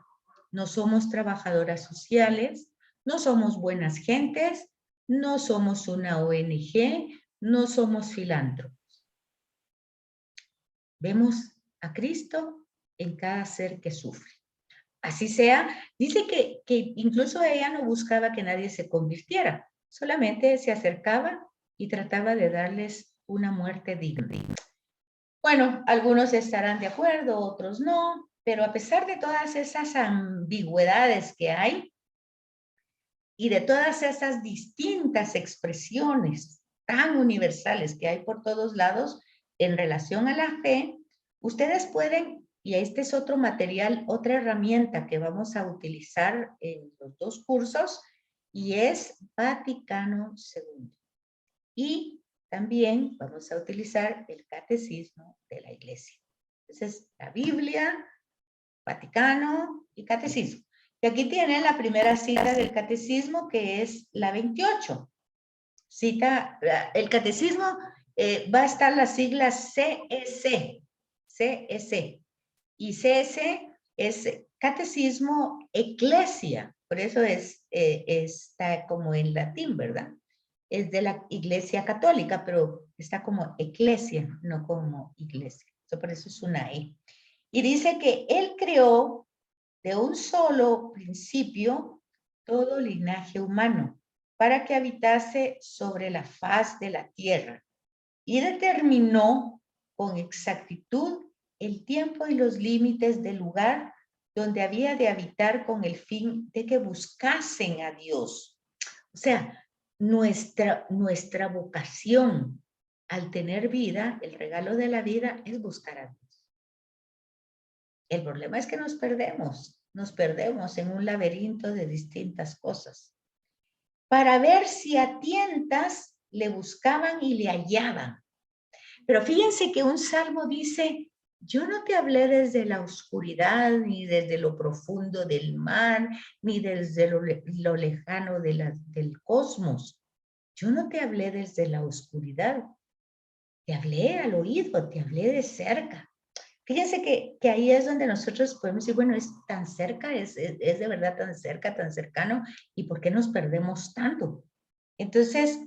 No somos trabajadoras sociales, no somos buenas gentes, no somos una ONG, no somos filántropos. Vemos a Cristo en cada ser que sufre. Así sea, dice que incluso ella no buscaba que nadie se convirtiera, solamente se acercaba y trataba de darles una muerte digna. Bueno, algunos estarán de acuerdo, otros no, pero a pesar de todas esas ambigüedades que hay y de todas esas distintas expresiones tan universales que hay por todos lados en relación a la fe, ustedes pueden, y este es otro material, otra herramienta que vamos a utilizar en los dos cursos, y es Vaticano II. Y también vamos a utilizar el Catecismo de la Iglesia. Entonces, la Biblia, Vaticano y Catecismo. Y aquí tienen la primera cita del Catecismo, que es la 28. Cita, el Catecismo va a estar las siglas CEC, CEC. Y CEC es Catecismo Ecclesia, por eso está como en latín, ¿verdad? Es de la Iglesia Católica, pero está como Ecclesia, no como Iglesia. Por eso es una E. Y dice que él creó de un solo principio todo linaje humano para que habitase sobre la faz de la tierra y determinó con exactitud el tiempo y los límites del lugar donde había de habitar con el fin de que buscasen a Dios. O sea, nuestra vocación al tener vida, el regalo de la vida es buscar a Dios. El problema es que nos perdemos en un laberinto de distintas cosas. Para ver si a tientas le buscaban y le hallaban. Pero fíjense que un salmo dice, yo no te hablé desde la oscuridad, ni desde lo profundo del mar, ni desde lo lejano del cosmos. Yo no te hablé desde la oscuridad. Te hablé al oído, te hablé de cerca. Fíjense que ahí es donde nosotros podemos decir, bueno, es tan cerca, es de verdad tan cerca, tan cercano, ¿y por qué nos perdemos tanto? Entonces,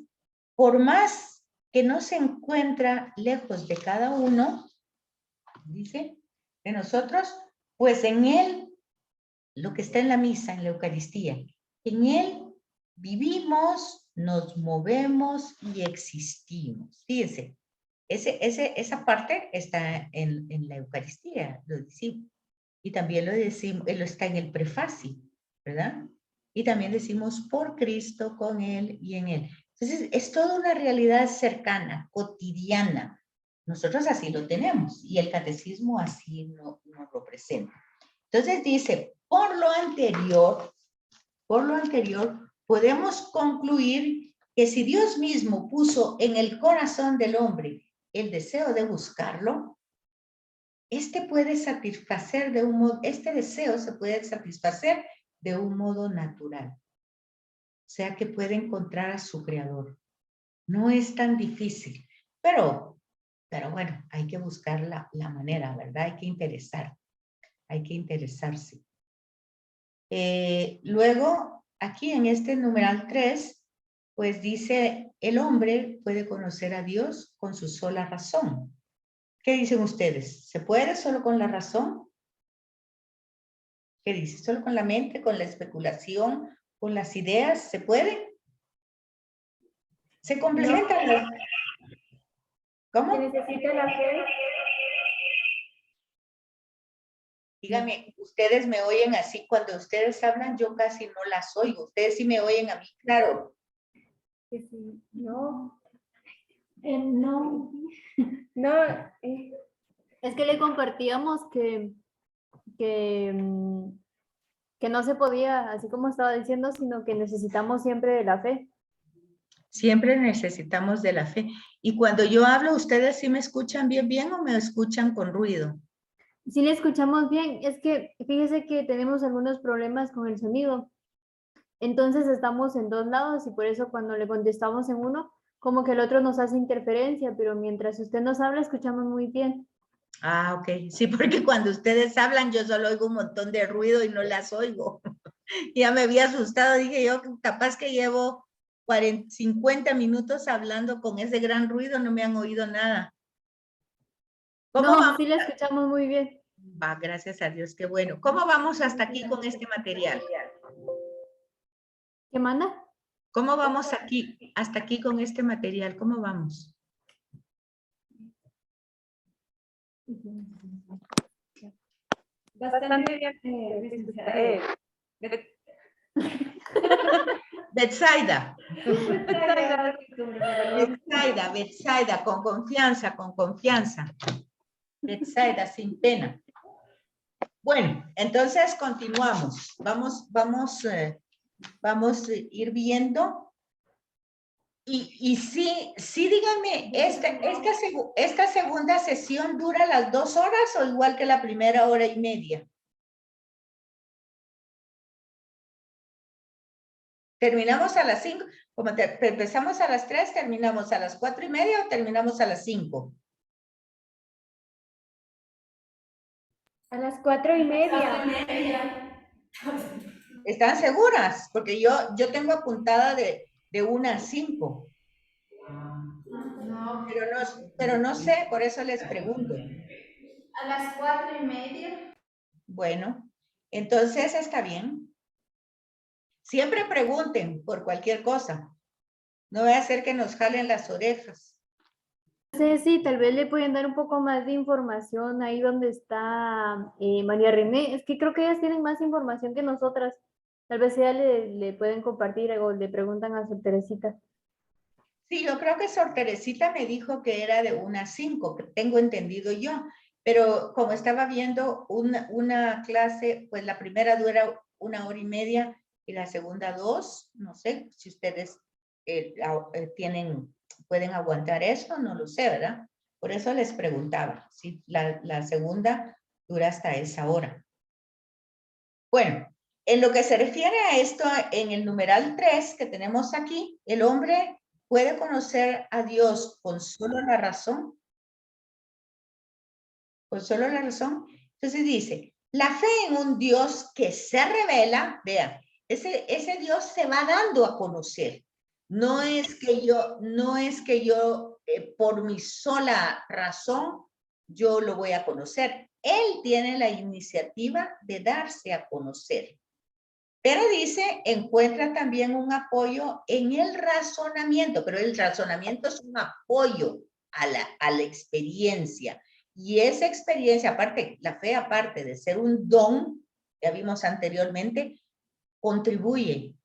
por más que no se encuentra lejos de cada uno, dice, de nosotros, pues en él, lo que está en la misa, en la Eucaristía, en él vivimos, nos movemos y existimos. Fíjense, esa parte está en la Eucaristía, lo decimos. Y también lo decimos, está en el prefacio, ¿verdad? Y también decimos por Cristo, con Él y en Él. Entonces, es toda una realidad cercana, cotidiana. Nosotros así lo tenemos y el catecismo así nos lo presenta. Entonces dice, por lo anterior, podemos concluir que si Dios mismo puso en el corazón del hombre el deseo de buscarlo, este deseo se puede satisfacer de un modo natural. O sea que puede encontrar a su creador. No es tan difícil, pero bueno, hay que buscar la manera, ¿verdad? Hay que interesarse. Luego, aquí en este numeral 3, pues dice, el hombre puede conocer a Dios con su sola razón. ¿Qué dicen ustedes? ¿Se puede solo con la razón? ¿Qué dice? ¿Solo con la mente, con la especulación, con las ideas? ¿Se puede? ¿Se complementan? No. ¿Cómo? Se necesita la fe. Dígame, ustedes me oyen así, cuando ustedes hablan yo casi no las oigo. Ustedes sí me oyen a mí, claro. Sí. No. No. No. Es que le compartíamos que no se podía, así como estaba diciendo, sino que necesitamos siempre de la fe. Siempre necesitamos de la fe. Y cuando yo hablo, ¿ustedes sí me escuchan bien o me escuchan con ruido? Sí le escuchamos bien, es que fíjese que tenemos algunos problemas con el sonido. Entonces estamos en dos lados y por eso cuando le contestamos en uno, como que el otro nos hace interferencia, pero mientras usted nos habla, escuchamos muy bien. Ah, ok. Sí, porque cuando ustedes hablan, yo solo oigo un montón de ruido y no las oigo. Ya me había asustado, dije yo, capaz que llevo 50 minutos hablando con ese gran ruido, no me han oído nada. ¿Cómo No, vamos? sí le escuchamos muy bien. Va, gracias a Dios, qué bueno. ¿Cómo vamos hasta aquí con este material? ¿Qué manda? ¿Cómo vamos aquí, hasta aquí con este material? ¿Cómo vamos? Bastante bien. Betsaida. Betsaida, con confianza, con confianza. Betsaida, sin pena. Bueno, entonces continuamos. Vamos a ir viendo. Y sí, díganme, ¿esta segunda sesión dura las 2 horas o igual que la primera 1h30? Terminamos a las 5, como empezamos a las 3, terminamos a las 4:30 o terminamos a las 5. A las 4:30. ¿Están seguras? Porque yo tengo apuntada de 1 a 5. No, Pero no sé, por eso les pregunto. a las 4:30. Bueno, entonces está bien. Siempre pregunten por cualquier cosa. No voy a hacer que nos jalen las orejas. No sé si tal vez le pueden dar un poco más de información ahí donde está María René. Es que creo que ellas tienen más información que nosotras. Tal vez ella le pueden compartir o le preguntan a su Teresita. Sí, yo creo que Sor Teresita me dijo que era de 1 a 5, que tengo entendido yo. Pero como estaba viendo una clase, pues la primera dura 1h30 y la segunda 2. No sé si ustedes pueden aguantar eso, no lo sé, ¿verdad? Por eso les preguntaba si la segunda dura hasta esa hora. Bueno, en lo que se refiere a esto, en el numeral 3 que tenemos aquí, el hombre puede conocer a Dios con solo la razón. Con solo la razón. Entonces dice, la fe en un Dios que se revela, vean, ese Dios se va dando a conocer. No es que yo por mi sola razón, yo lo voy a conocer. Él tiene la iniciativa de darse a conocer. Pero dice, encuentra también un apoyo en el razonamiento, pero el razonamiento es un apoyo a la experiencia. Y esa experiencia, aparte, la fe, aparte de ser un don, ya vimos anteriormente, contribuye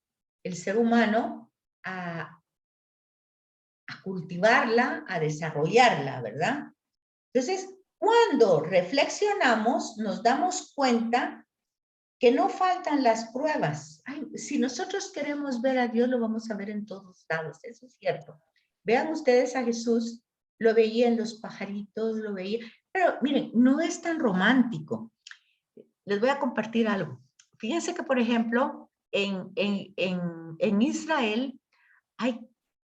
el ser humano a cultivarla, a desarrollarla, ¿verdad? Entonces, cuando reflexionamos, nos damos cuenta que no faltan las pruebas. Ay, si nosotros queremos ver a Dios, lo vamos a ver en todos lados, eso es cierto. Vean ustedes a Jesús, lo veía en los pajaritos, lo veía, pero miren, no es tan romántico. Les voy a compartir algo. Fíjense que, por ejemplo, en Israel hay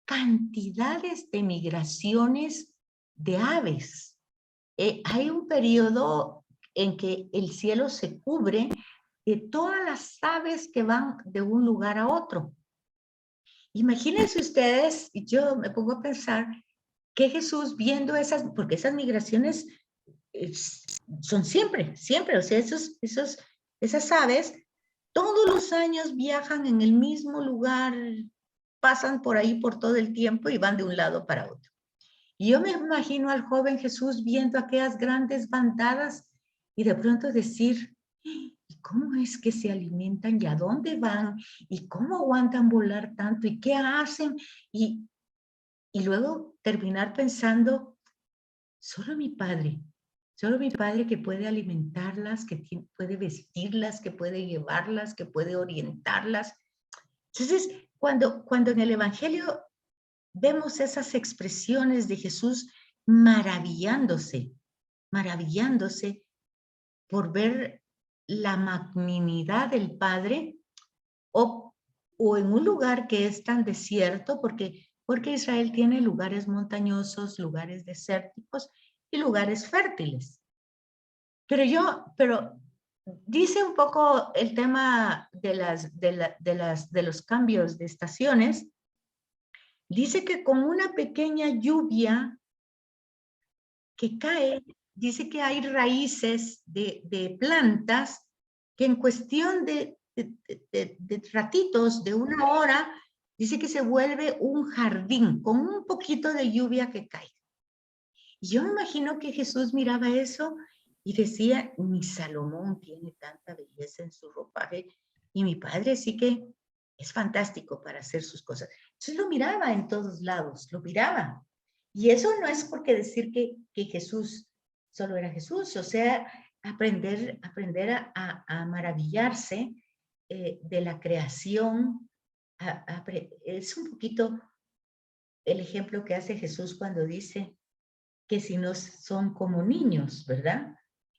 cantidades de migraciones de aves. Hay un periodo en que el cielo se cubre de todas las aves que van de un lugar a otro. Imagínense ustedes, yo me pongo a pensar que Jesús viendo esas, porque esas migraciones son siempre, o sea, esas aves todos los años viajan en el mismo lugar, pasan por ahí por todo el tiempo y van de un lado para otro. Y yo me imagino al joven Jesús viendo aquellas grandes bandadas y de pronto decir, ¿y cómo es que se alimentan y a dónde van? ¿Y cómo aguantan volar tanto? ¿Y qué hacen? Y luego terminar pensando, solo mi padre que puede alimentarlas, que puede vestirlas, que puede llevarlas, que puede orientarlas. Entonces, cuando en el Evangelio vemos esas expresiones de Jesús maravillándose por ver la magnanimidad del Padre, o en un lugar que es tan desierto, porque Israel tiene lugares montañosos, lugares desérticos y lugares fértiles. Pero dice un poco el tema de los cambios de estaciones. Dice que con una pequeña lluvia que cae, dice que hay raíces de plantas que en cuestión de ratitos, de una hora, dice que se vuelve un jardín con un poquito de lluvia que cae. Y yo me imagino que Jesús miraba eso y decía, ni Salomón tiene tanta belleza en su ropaje, y mi Padre sí que es fantástico para hacer sus cosas. Entonces lo miraba en todos lados, lo miraba. Y eso no es porque decir que Jesús solo era Jesús, o sea, aprender a maravillarse de la creación. Es un poquito el ejemplo que hace Jesús cuando dice que si no son como niños, ¿verdad?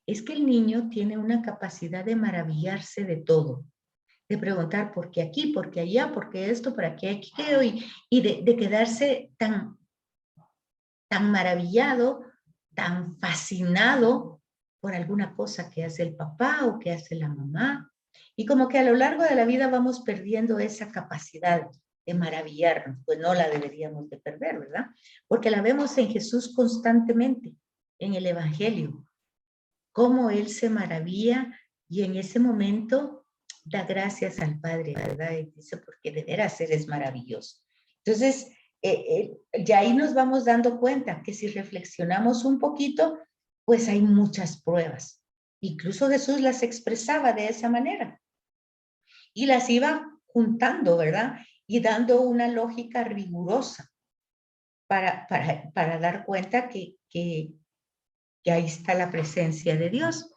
Es que el niño tiene una capacidad de maravillarse de todo, de preguntar por qué aquí, por qué allá, por qué esto, por aquí, aquello, y de quedarse tan maravillado, tan fascinado por alguna cosa que hace el papá o que hace la mamá. Y como que a lo largo de la vida vamos perdiendo esa capacidad de maravillarnos, pues no la deberíamos de perder, ¿verdad? Porque la vemos en Jesús constantemente, en el Evangelio, cómo Él se maravilla y en ese momento da gracias al Padre, ¿verdad? Y dice, porque de veras eres maravilloso. Entonces, ya ahí nos vamos dando cuenta que si reflexionamos un poquito, pues hay muchas pruebas. Incluso Jesús las expresaba de esa manera y las iba juntando, ¿verdad? Y dando una lógica rigurosa para dar cuenta que ahí está la presencia de Dios.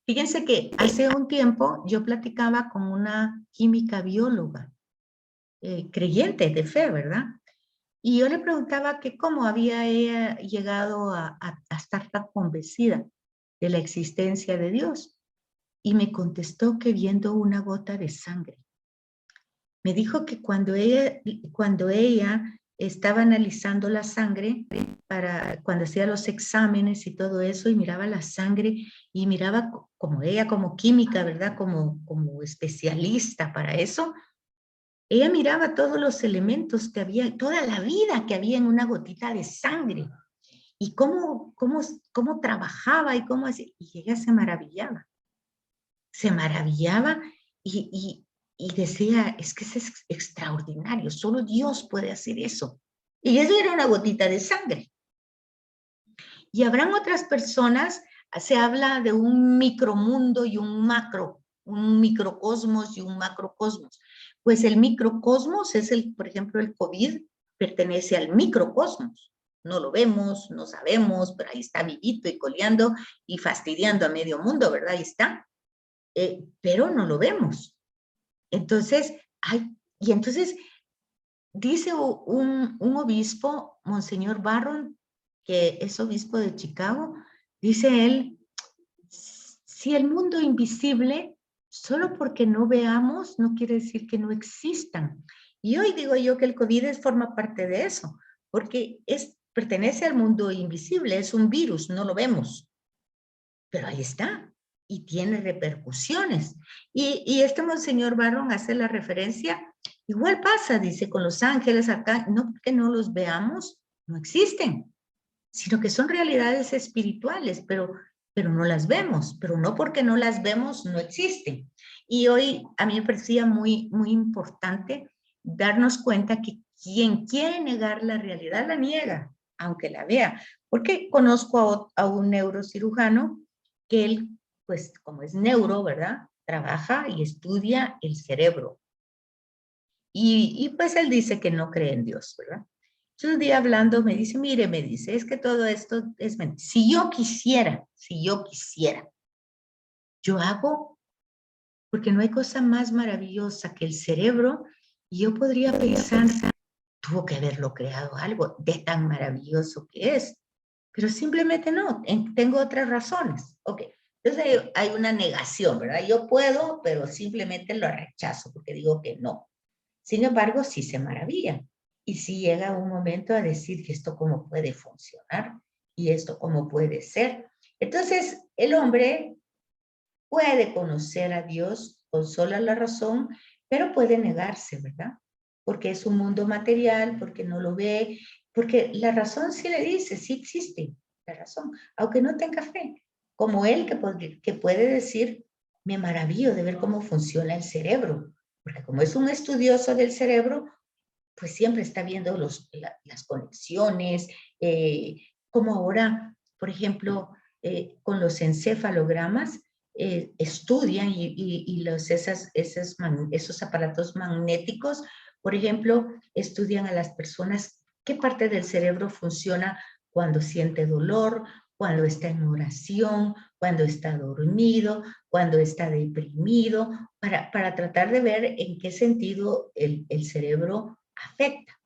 Fíjense que hace un tiempo yo platicaba con una química bióloga, creyente de fe, ¿verdad? Y yo le preguntaba que cómo había ella llegado a estar tan convencida de la existencia de Dios. Y me contestó que viendo una gota de sangre. Me dijo que cuando ella estaba analizando la sangre, cuando hacía los exámenes y todo eso, y miraba la sangre, y miraba como ella, como química, ¿verdad? Como especialista para eso, ella miraba todos los elementos que había, toda la vida que había en una gotita de sangre, y cómo trabajaba y cómo hacía, y ella se maravillaba y decía, es que es extraordinario, solo Dios puede hacer eso. Y eso era una gotita de sangre. Y habrán otras personas, se habla de un micromundo y un macro, un microcosmos y un macrocosmos. Pues el microcosmos es por ejemplo, el COVID pertenece al microcosmos. No lo vemos, no sabemos, pero ahí está vivito y coleando y fastidiando a medio mundo, ¿verdad? Ahí está. Pero no lo vemos. Entonces, entonces dice un obispo, Monseñor Barron, que es obispo de Chicago, dice él, si el mundo invisible, solo porque no veamos, no quiere decir que no existan. Y hoy digo yo que el COVID forma parte de eso, porque pertenece al mundo invisible, es un virus, no lo vemos, pero ahí está. Y tiene repercusiones. Y este Monseñor Barron hace la referencia, igual pasa, dice, con los ángeles acá, no porque no los veamos, no existen, sino que son realidades espirituales, pero no las vemos, pero no porque no las vemos, no existen. Y hoy a mí me parecía muy, muy importante darnos cuenta que quien quiere negar la realidad la niega, aunque la vea, porque conozco a un neurocirujano que él, pues como es neuro, ¿verdad? Trabaja y estudia el cerebro. Y pues él dice que no cree en Dios, ¿verdad? Yo un día hablando me dice, mire, me dice, es que todo esto es mentira. Si yo quisiera, yo hago, porque no hay cosa más maravillosa que el cerebro, y yo podría pensar tuvo que haberlo creado algo de tan maravilloso que es. Pero simplemente no, tengo otras razones. Ok, entonces hay una negación, ¿verdad? Yo puedo, pero simplemente lo rechazo porque digo que no. Sin embargo, sí se maravilla. Y sí llega un momento a decir que esto cómo puede funcionar y esto cómo puede ser. Entonces, el hombre puede conocer a Dios con sola la razón, pero puede negarse, ¿verdad? Porque es un mundo material, porque no lo ve, porque la razón sí le dice, sí existe la razón, aunque no tenga fe. Como él que puede decir, me maravillo de ver cómo funciona el cerebro, porque como es un estudioso del cerebro, pues siempre está viendo las conexiones, como ahora, por ejemplo, con los encefalogramas, estudian esos aparatos magnéticos, por ejemplo, estudian a las personas qué parte del cerebro funciona cuando siente dolor, cuando está en oración, cuando está dormido, cuando está deprimido, para tratar de ver en qué sentido el cerebro afecta.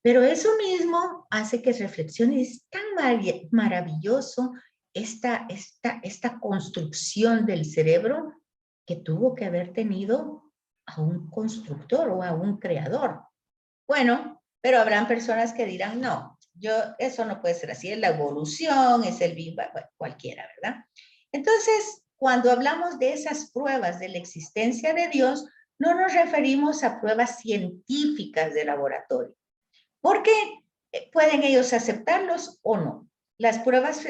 Pero eso mismo hace que reflexione. Es tan maravilloso esta construcción del cerebro que tuvo que haber tenido a un constructor o a un creador. Bueno, pero habrán personas que dirán, no, eso no puede ser así, es la evolución, es el Big Bang, cualquiera, ¿verdad? Entonces, cuando hablamos de esas pruebas de la existencia de Dios, no nos referimos a pruebas científicas de laboratorio, porque pueden ellos aceptarlos o no. Las pruebas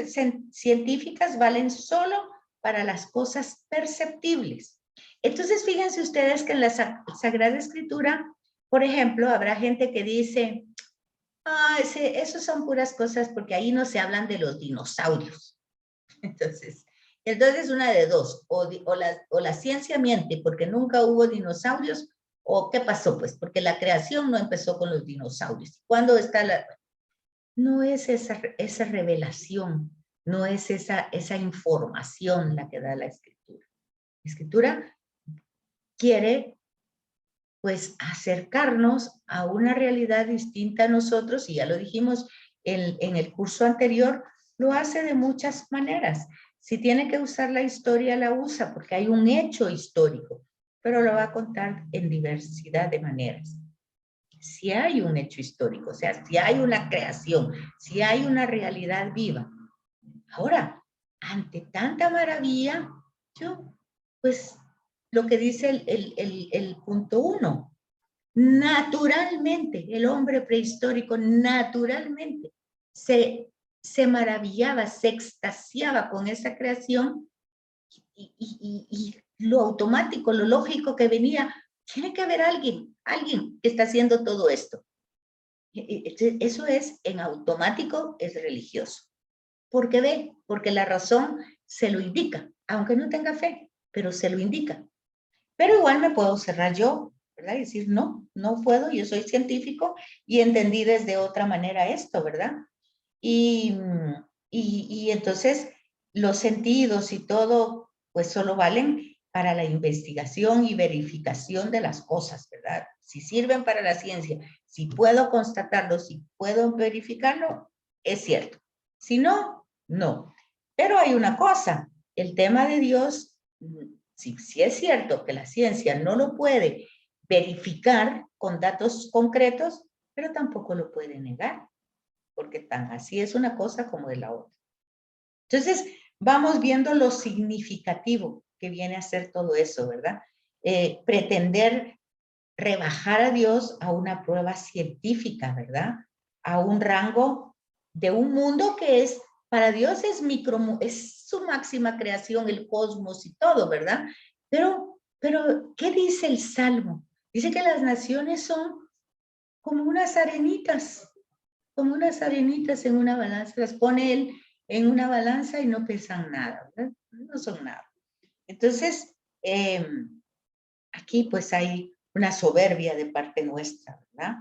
científicas valen solo para las cosas perceptibles. Entonces, fíjense ustedes que en la Sagrada Escritura, por ejemplo, habrá gente que dice, eso son puras cosas porque ahí no se hablan de los dinosaurios. Entonces una de dos, o la ciencia miente porque nunca hubo dinosaurios, o qué pasó pues, porque la creación no empezó con los dinosaurios. ¿Cuándo está la...? No es esa revelación, no es esa información la que da la Escritura. La Escritura quiere pues acercarnos a una realidad distinta a nosotros, y ya lo dijimos en el curso anterior, lo hace de muchas maneras. Si tiene que usar la historia, la usa, porque hay un hecho histórico, pero lo va a contar en diversidad de maneras. Si hay un hecho histórico, o sea, si hay una creación, si hay una realidad viva. Ahora, ante tanta maravilla, yo, pues, lo que dice el punto 1, naturalmente, el hombre prehistórico naturalmente se maravillaba, se extasiaba con esa creación, y lo automático, lo lógico que venía, tiene que haber alguien que está haciendo todo esto. Eso es en automático, es religioso. ¿Por qué ve? Porque la razón se lo indica, aunque no tenga fe, pero se lo indica. Pero igual me puedo cerrar yo, ¿verdad? Y decir, no, no puedo, yo soy científico y entendí desde otra manera esto, ¿verdad? Y entonces los sentidos y todo, pues solo valen para la investigación y verificación de las cosas, ¿verdad? Si sirven para la ciencia, si puedo constatarlo, si puedo verificarlo, es cierto. Si no, no. Pero hay una cosa, el tema de Dios, si es cierto que la ciencia no lo puede verificar con datos concretos, pero tampoco lo puede negar, porque tan así es una cosa como de la otra. Entonces, vamos viendo lo significativo que viene a ser todo eso, ¿verdad? Pretender rebajar a Dios a una prueba científica, ¿verdad? A un rango de un mundo que es, para Dios es su máxima creación, el cosmos y todo, ¿verdad? Pero, ¿qué dice el Salmo? Dice que las naciones son como unas arenitas en una balanza, las pone él en una balanza y no pesan nada, ¿verdad? No son nada. Entonces, aquí pues hay una soberbia de parte nuestra, ¿verdad?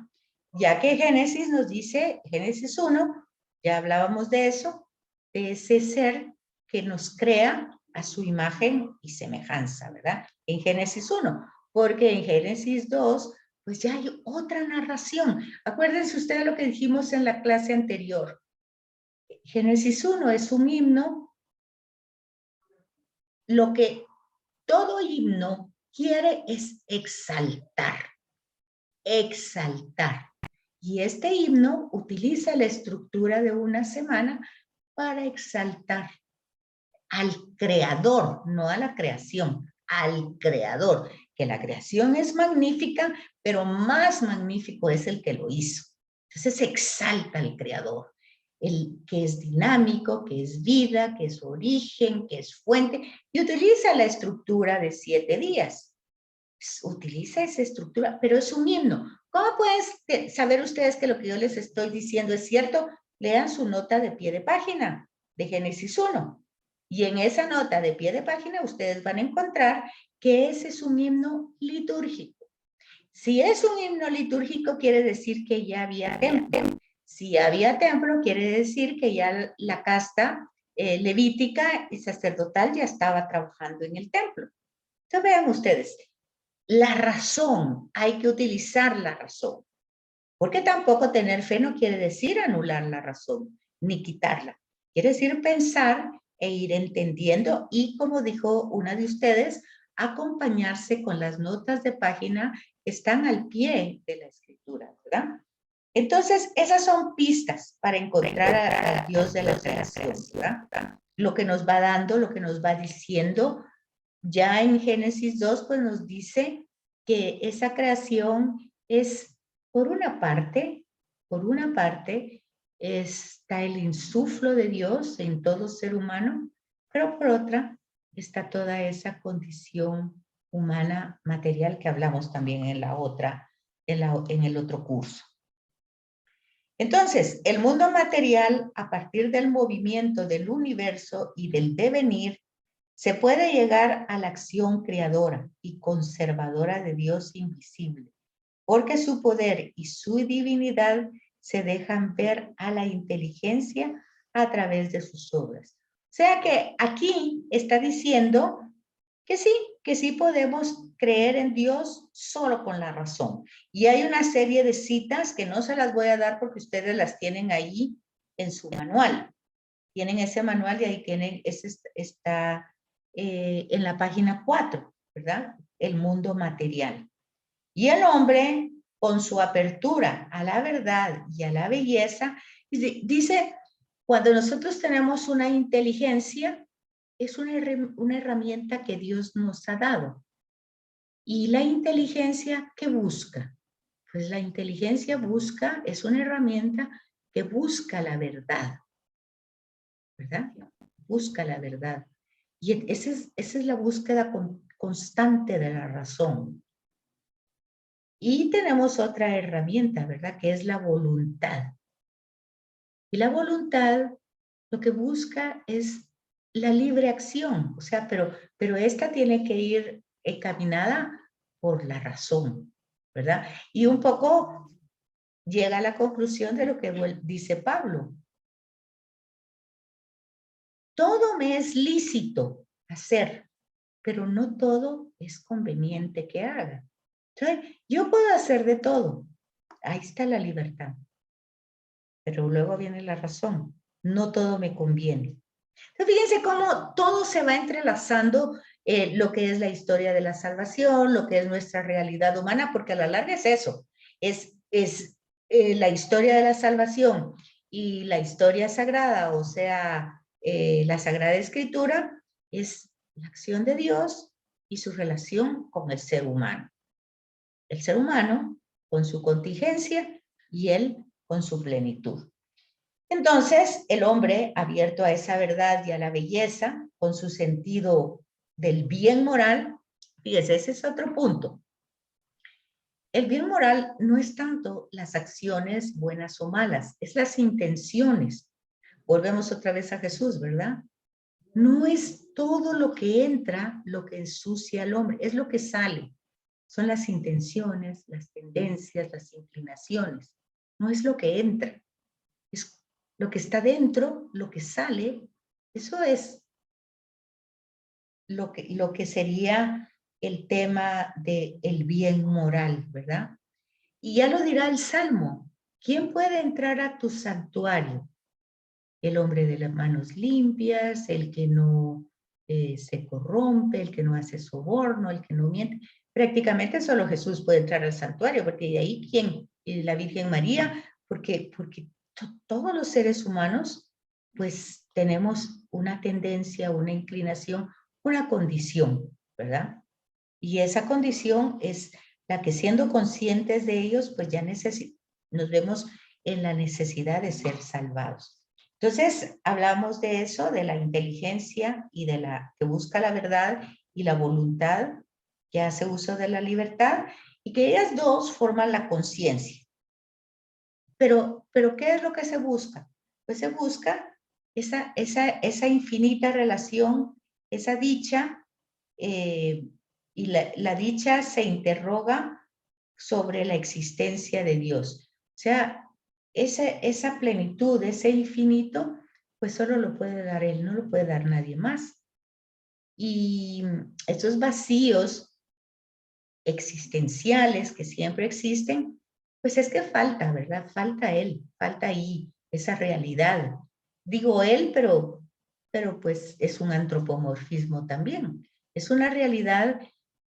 Ya que Génesis nos dice, Génesis 1, ya hablábamos de eso, de ese ser que nos crea a su imagen y semejanza, ¿verdad? En Génesis 1, porque en Génesis 2 pues ya hay otra narración. Acuérdense ustedes lo que dijimos en la clase anterior. Génesis 1 es un himno. Lo que todo himno quiere es exaltar, exaltar. Y este himno utiliza la estructura de una semana para exaltar al creador, no a la creación, al creador, que la creación es magnífica, pero más magnífico es el que lo hizo. Entonces exalta al creador, el que es dinámico, que es vida, que es origen, que es fuente, y utiliza la estructura de 7 días. Utiliza esa estructura, pero es un himno. ¿Cómo pueden saber ustedes que lo que yo les estoy diciendo es cierto? Lean su nota de pie de página de Génesis 1. Y en esa nota de pie de página ustedes van a encontrar que ese es un himno litúrgico. Si es un himno litúrgico, quiere decir que ya había templo. Si había templo, quiere decir que ya la casta levítica y sacerdotal ya estaba trabajando en el templo. Entonces vean ustedes, la razón, hay que utilizar la razón. Porque tampoco tener fe no quiere decir anular la razón, ni quitarla. Quiere decir pensar e ir entendiendo y, como dijo una de ustedes, acompañarse con las notas de página que están al pie de la escritura, ¿verdad? Entonces, esas son pistas para encontrar al Dios de la creación, ¿verdad? Lo que nos va dando, lo que nos va diciendo. Ya en Génesis 2, pues nos dice que esa creación es, por una parte, está el insuflo de Dios en todo ser humano, pero por otra está toda esa condición humana material que hablamos también en la otra, en el otro curso. Entonces, el mundo material, a partir del movimiento del universo y del devenir, se puede llegar a la acción creadora y conservadora de Dios invisible, porque su poder y su divinidad se dejan ver a la inteligencia a través de sus obras. O sea que aquí está diciendo que sí podemos creer en Dios solo con la razón. Y hay una serie de citas que no se las voy a dar porque ustedes las tienen ahí en su manual. Tienen ese manual y ahí tienen, está en la página 4, ¿verdad? El mundo material. Y el hombre, con su apertura a la verdad y a la belleza, dice, cuando nosotros tenemos una inteligencia, es una herramienta que Dios nos ha dado. ¿Y la inteligencia qué busca? Pues la inteligencia busca, es una herramienta que busca la verdad, ¿verdad? Busca la verdad. Y esa es la búsqueda constante de la razón. Y tenemos otra herramienta, ¿verdad? Que es la voluntad. Y la voluntad lo que busca es la libre acción, o sea, pero esta tiene que ir encaminada por la razón, ¿verdad? Y un poco llega a la conclusión de lo que dice Pablo. Todo me es lícito hacer, pero no todo es conveniente que haga. Entonces, yo puedo hacer de todo. Ahí está la libertad. Pero luego viene la razón. No todo me conviene. Entonces, fíjense cómo todo se va entrelazando, lo que es la historia de la salvación, lo que es nuestra realidad humana, porque a la larga es eso. Es la historia de la salvación y la historia sagrada, o sea, la Sagrada Escritura, es la acción de Dios y su relación con el ser humano. El ser humano con su contingencia y él con su plenitud. Entonces, el hombre, abierto a esa verdad y a la belleza, con su sentido del bien moral, fíjese, ese es otro punto. El bien moral no es tanto las acciones buenas o malas, es las intenciones. Volvemos otra vez a Jesús, ¿verdad? No es todo lo que entra lo que ensucia al hombre, es lo que sale. Son las intenciones, las tendencias, las inclinaciones. No es lo que entra, es lo que está dentro, lo que sale. Eso es lo que sería el tema del bien moral, ¿verdad? Y ya lo dirá el Salmo. ¿Quién puede entrar a tu santuario? El hombre de las manos limpias, el que no se corrompe, el que no hace soborno, el que no miente. Prácticamente solo Jesús puede entrar al santuario, porque de ahí, ¿quién? Y la Virgen María, porque todos los seres humanos, pues tenemos una tendencia, una inclinación, una condición, ¿verdad? Y esa condición es la que, siendo conscientes de ellos, pues ya nos vemos en la necesidad de ser salvados. Entonces, hablamos de eso, de la inteligencia y de la que busca la verdad y la voluntad que hace uso de la libertad, y que ellas dos forman la conciencia. Pero ¿qué es lo que se busca? Pues se busca esa infinita relación, esa dicha, y la dicha se interroga sobre la existencia de Dios. O sea, esa plenitud, ese infinito, pues solo lo puede dar Él, no lo puede dar nadie más. Y esos vacíos existenciales que siempre existen, pues es que falta, ¿verdad? Falta Él, falta ahí esa realidad. Digo Él, pero pues es un antropomorfismo también. Es una realidad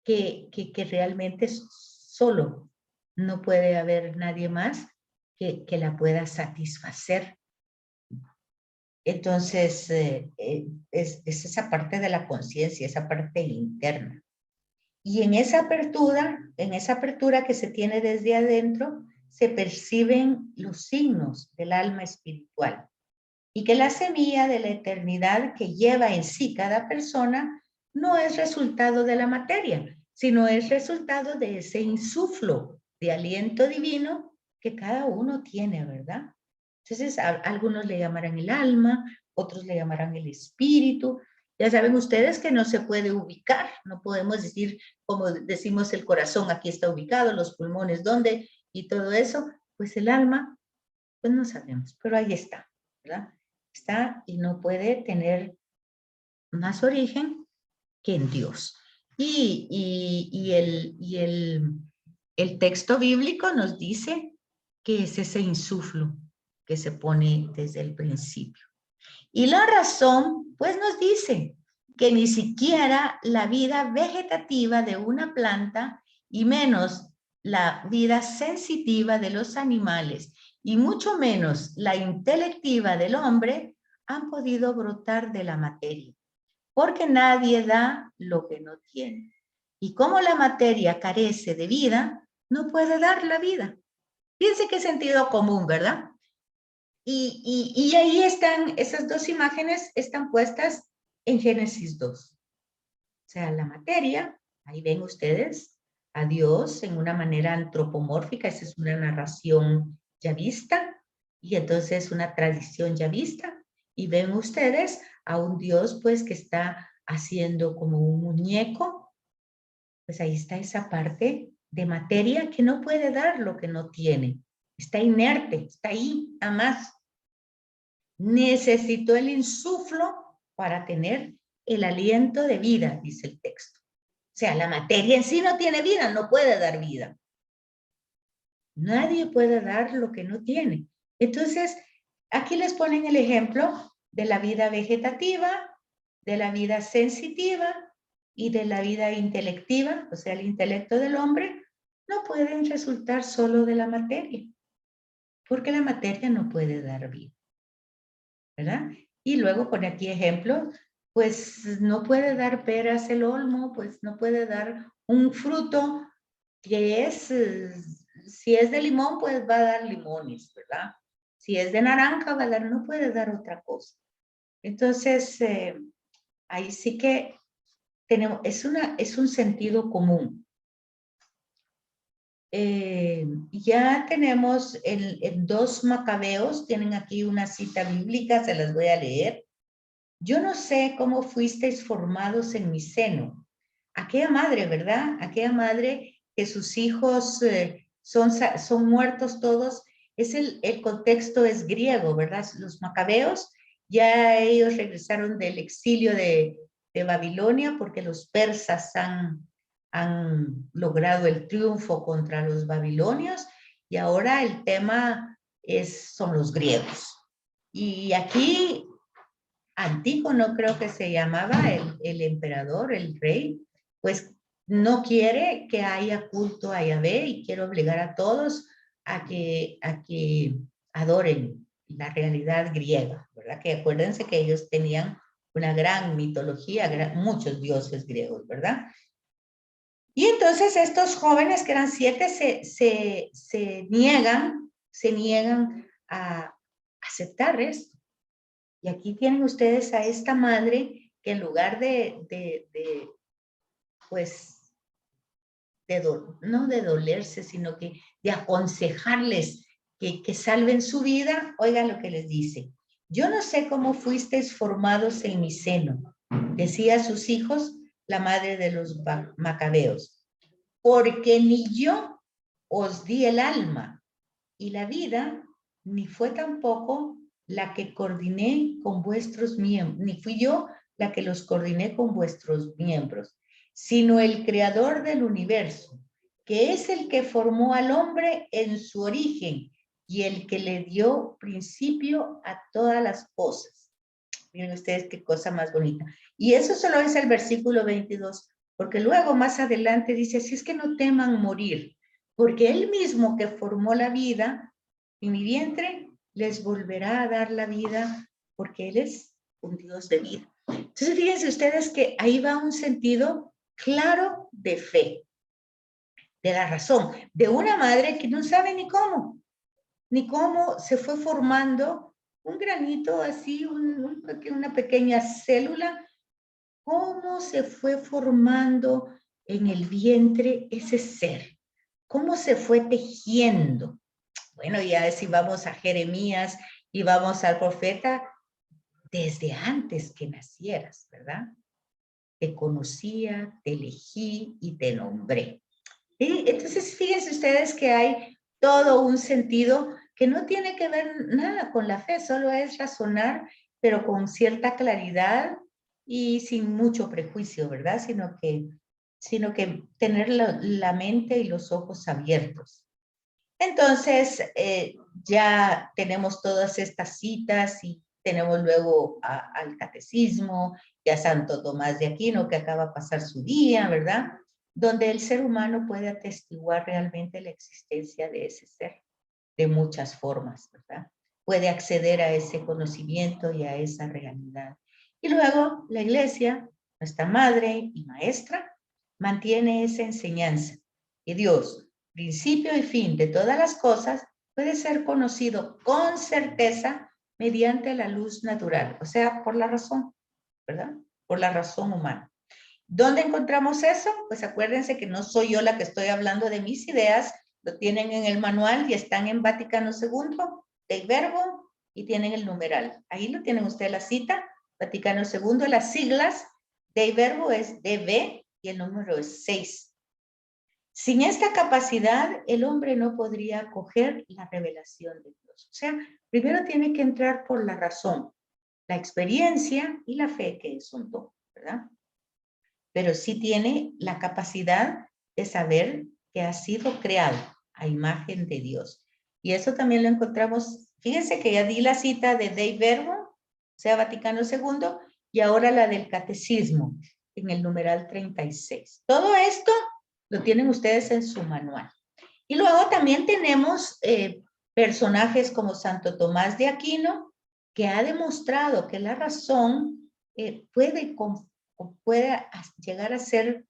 que realmente solo no puede haber nadie más que la pueda satisfacer. Entonces, es esa parte de la conciencia, esa parte interna. Y en esa apertura que se tiene desde adentro, se perciben los signos del alma espiritual. Y que la semilla de la eternidad que lleva en sí cada persona no es resultado de la materia, sino es resultado de ese insuflo de aliento divino que cada uno tiene, ¿verdad? Entonces, algunos le llamarán el alma, otros le llamarán el espíritu. Ya saben ustedes que no se puede ubicar, no podemos decir, como decimos, el corazón aquí está ubicado, los pulmones dónde, y todo eso. Pues el alma, pues no sabemos, pero ahí está, ¿verdad? Está y no puede tener más origen que en Dios. Y el texto bíblico nos dice que es ese insuflo que se pone desde el principio. Y la razón, pues nos dice que ni siquiera la vida vegetativa de una planta, y menos la vida sensitiva de los animales, y mucho menos la intelectiva del hombre, han podido brotar de la materia, porque nadie da lo que no tiene. Y como la materia carece de vida, no puede dar la vida. Fíjense qué sentido común, ¿verdad? Y ahí están, esas dos imágenes están puestas en Génesis 2. O sea, la materia, ahí ven ustedes a Dios en una manera antropomórfica, esa es una narración yavista, y entonces una tradición yavista, y ven ustedes a un Dios pues que está haciendo como un muñeco, pues ahí está esa parte de materia que no puede dar lo que no tiene, está inerte, está ahí, nada más. Necesitó el insuflo para tener el aliento de vida, dice el texto. O sea, la materia en sí no tiene vida, no puede dar vida. Nadie puede dar lo que no tiene. Entonces, aquí les ponen el ejemplo de la vida vegetativa, de la vida sensitiva y de la vida intelectiva, o sea, el intelecto del hombre, no pueden resultar solo de la materia, porque la materia no puede dar vida, ¿verdad? Y luego pone aquí ejemplos, pues no puede dar peras el olmo, pues no puede dar un fruto que es, si es de limón, pues va a dar limones, ¿verdad? Si es de naranja, va a dar, no puede dar otra cosa. Entonces, ahí sí que tenemos, es un sentido común. Ya tenemos en 2 Macabeos, tienen aquí una cita bíblica, se las voy a leer. Yo no sé cómo fuisteis formados en mi seno. Aquella madre, ¿verdad? Aquella madre que sus hijos son muertos todos. El contexto es griego, ¿verdad? Los macabeos, ya ellos regresaron del exilio de Babilonia porque los persas han logrado el triunfo contra los babilonios y ahora el tema son los griegos. Y aquí Antígono creo que se llamaba el emperador, el rey, pues no quiere que haya culto a Yahvé y quiere obligar a todos a que adoren la realidad griega, ¿verdad? Que acuérdense que ellos tenían una gran mitología, muchos dioses griegos, ¿verdad? Y entonces estos jóvenes, que eran 7, se niegan a aceptar esto. Y aquí tienen ustedes a esta madre que en lugar no de dolerse, sino que de aconsejarles que salven su vida, oigan lo que les dice. Yo no sé cómo fuisteis formados en mi seno, decía a sus hijos la madre de los macabeos, porque ni yo os di el alma y la vida, ni fue tampoco la que coordiné con vuestros miembros, ni fui yo la que los coordiné con vuestros miembros, sino el creador del universo, que es el que formó al hombre en su origen y el que le dio principio a todas las cosas. Miren ustedes qué cosa más bonita. Y eso solo es el versículo 22, porque luego más adelante dice, así es que no teman morir, porque él mismo que formó la vida en mi vientre les volverá a dar la vida, porque él es un Dios de vida. Entonces fíjense ustedes que ahí va un sentido claro de fe, de la razón, de una madre que no sabe ni cómo se fue formando un granito así, una pequeña célula, cómo se fue formando en el vientre ese ser, cómo se fue tejiendo. Bueno, ya si vamos a Jeremías y vamos al profeta, desde antes que nacieras, ¿verdad? Te conocía, te elegí y te nombré. ¿Sí? Entonces, fíjense ustedes que hay todo un sentido que no tiene que ver nada con la fe, solo es razonar, pero con cierta claridad y sin mucho prejuicio, ¿verdad? Sino que tener la mente y los ojos abiertos. Entonces, ya tenemos todas estas citas y tenemos luego al catecismo y a Santo Tomás de Aquino, que acaba de pasar su día, ¿verdad? Donde el ser humano puede atestiguar realmente la existencia de ese ser, de muchas formas, ¿verdad? Puede acceder a ese conocimiento y a esa realidad. Y luego la Iglesia, nuestra madre y maestra, mantiene esa enseñanza. Y Dios, principio y fin de todas las cosas, puede ser conocido con certeza mediante la luz natural, o sea, por la razón, ¿verdad? Por la razón humana. ¿Dónde encontramos eso? Pues acuérdense que no soy yo la que estoy hablando de mis ideas, lo tienen en el manual y están en Vaticano II, del verbo, y tienen el numeral. Ahí lo tienen ustedes la cita, Vaticano II, las siglas del verbo es DV y el número es 6. Sin esta capacidad, el hombre no podría acoger la revelación de Dios. O sea, primero tiene que entrar por la razón, la experiencia y la fe, que es un don, ¿verdad? Pero sí tiene la capacidad de saber que ha sido creado a imagen de Dios. Y eso también lo encontramos, fíjense que ya di la cita de Dei Verbo, o sea, Vaticano II, y ahora la del Catecismo, en el numeral 36. Todo esto lo tienen ustedes en su manual. Y luego también tenemos personajes como Santo Tomás de Aquino, que ha demostrado que la razón puede llegar a ser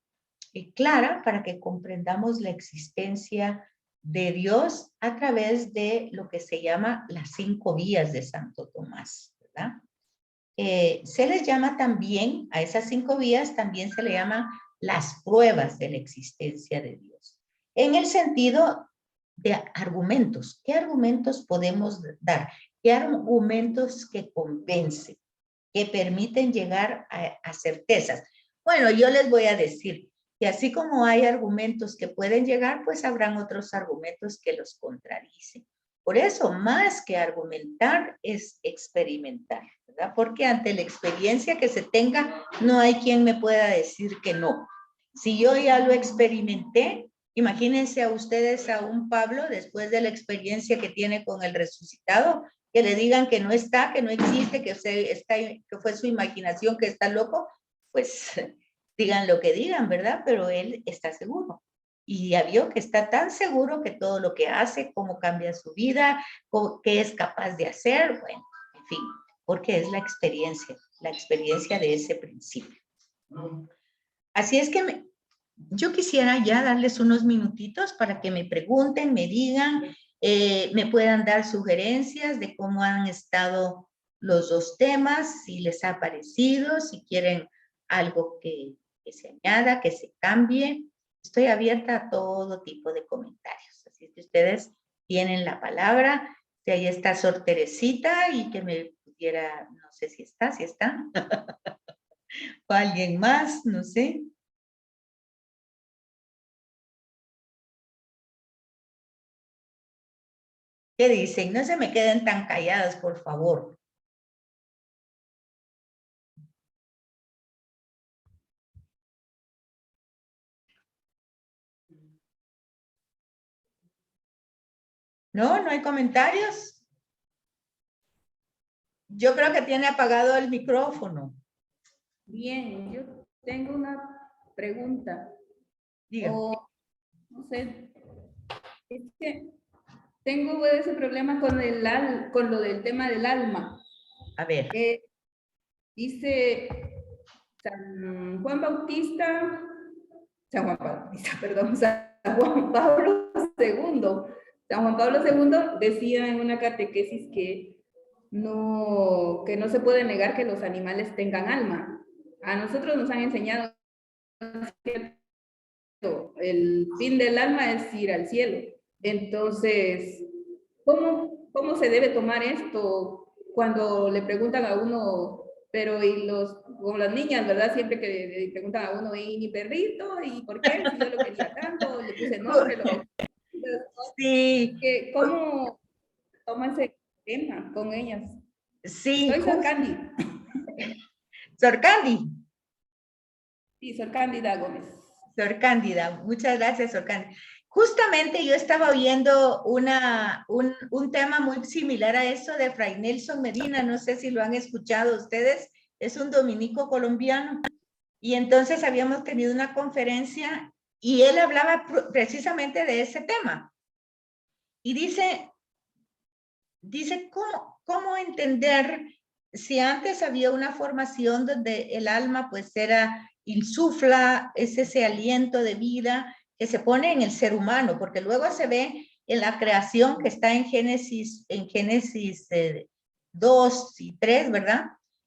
clara para que comprendamos la existencia de Dios a través de lo que se llama las 5 vías de Santo Tomás, ¿verdad? Se les llama también, a esas 5 vías también se le llaman las pruebas de la existencia de Dios. En el sentido de argumentos. ¿Qué argumentos podemos dar? ¿Qué argumentos que convencen, que permiten llegar a certezas? Bueno, yo les voy a decir que así como hay argumentos que pueden llegar, pues habrán otros argumentos que los contradicen. Por eso, más que argumentar, es experimentar, ¿verdad? Porque ante la experiencia que se tenga, no hay quien me pueda decir que no. Si yo ya lo experimenté, Imagínense a ustedes a un Pablo después de la experiencia que tiene con el resucitado, que le digan que no está, que no existe, que fue su imaginación, que está loco, pues digan lo que digan, ¿verdad? Pero él está seguro. Y ya vio que está tan seguro que todo lo que hace, cómo cambia su vida, qué es capaz de hacer, bueno, en fin, porque es la experiencia de ese principio. Así es que yo quisiera ya darles unos minutitos para que me pregunten, me digan, me puedan dar sugerencias de cómo han estado los dos temas, si les ha parecido, si quieren algo que se añada, que se cambie. Estoy abierta a todo tipo de comentarios. Así que ustedes tienen la palabra. Si ahí está Sor Teresita y que me pudiera, no sé si está. O alguien más, no sé. ¿Qué dicen? No se me queden tan calladas, por favor. ¿No? ¿No hay comentarios? Yo creo que tiene apagado el micrófono. Bien, yo tengo una pregunta. Diga. O, no sé, es que tengo ese problema con lo del tema del alma. A ver. Dice San Juan Bautista, perdón, San Juan Pablo II. San Juan Pablo II decía en una catequesis que no se puede negar que los animales tengan alma. A nosotros nos han enseñado que el fin del alma es ir al cielo. Entonces, ¿cómo se debe tomar esto cuando le preguntan a uno, pero y como las niñas, ¿verdad? Siempre que le preguntan a uno, ¿y mi perrito? ¿Y por qué? Si yo lo quería tanto, le puse nombre, Sí. ¿Cómo toma ese tema con ellas? Sí. Soy Sor Candy. Sor Candy. Sí, Sor Cándida Gómez. Sor Cándida, muchas gracias, Sor Cándida. Justamente yo estaba viendo un tema muy similar a eso de Fray Nelson Medina, no sé si lo han escuchado ustedes, es un dominico colombiano. Y entonces habíamos tenido una conferencia y él hablaba precisamente de ese tema. Y dice ¿cómo entender si antes había una formación donde el alma pues insufla, es ese aliento de vida que se pone en el ser humano, porque luego se ve en la creación que está en Génesis 2 y 3, ¿verdad?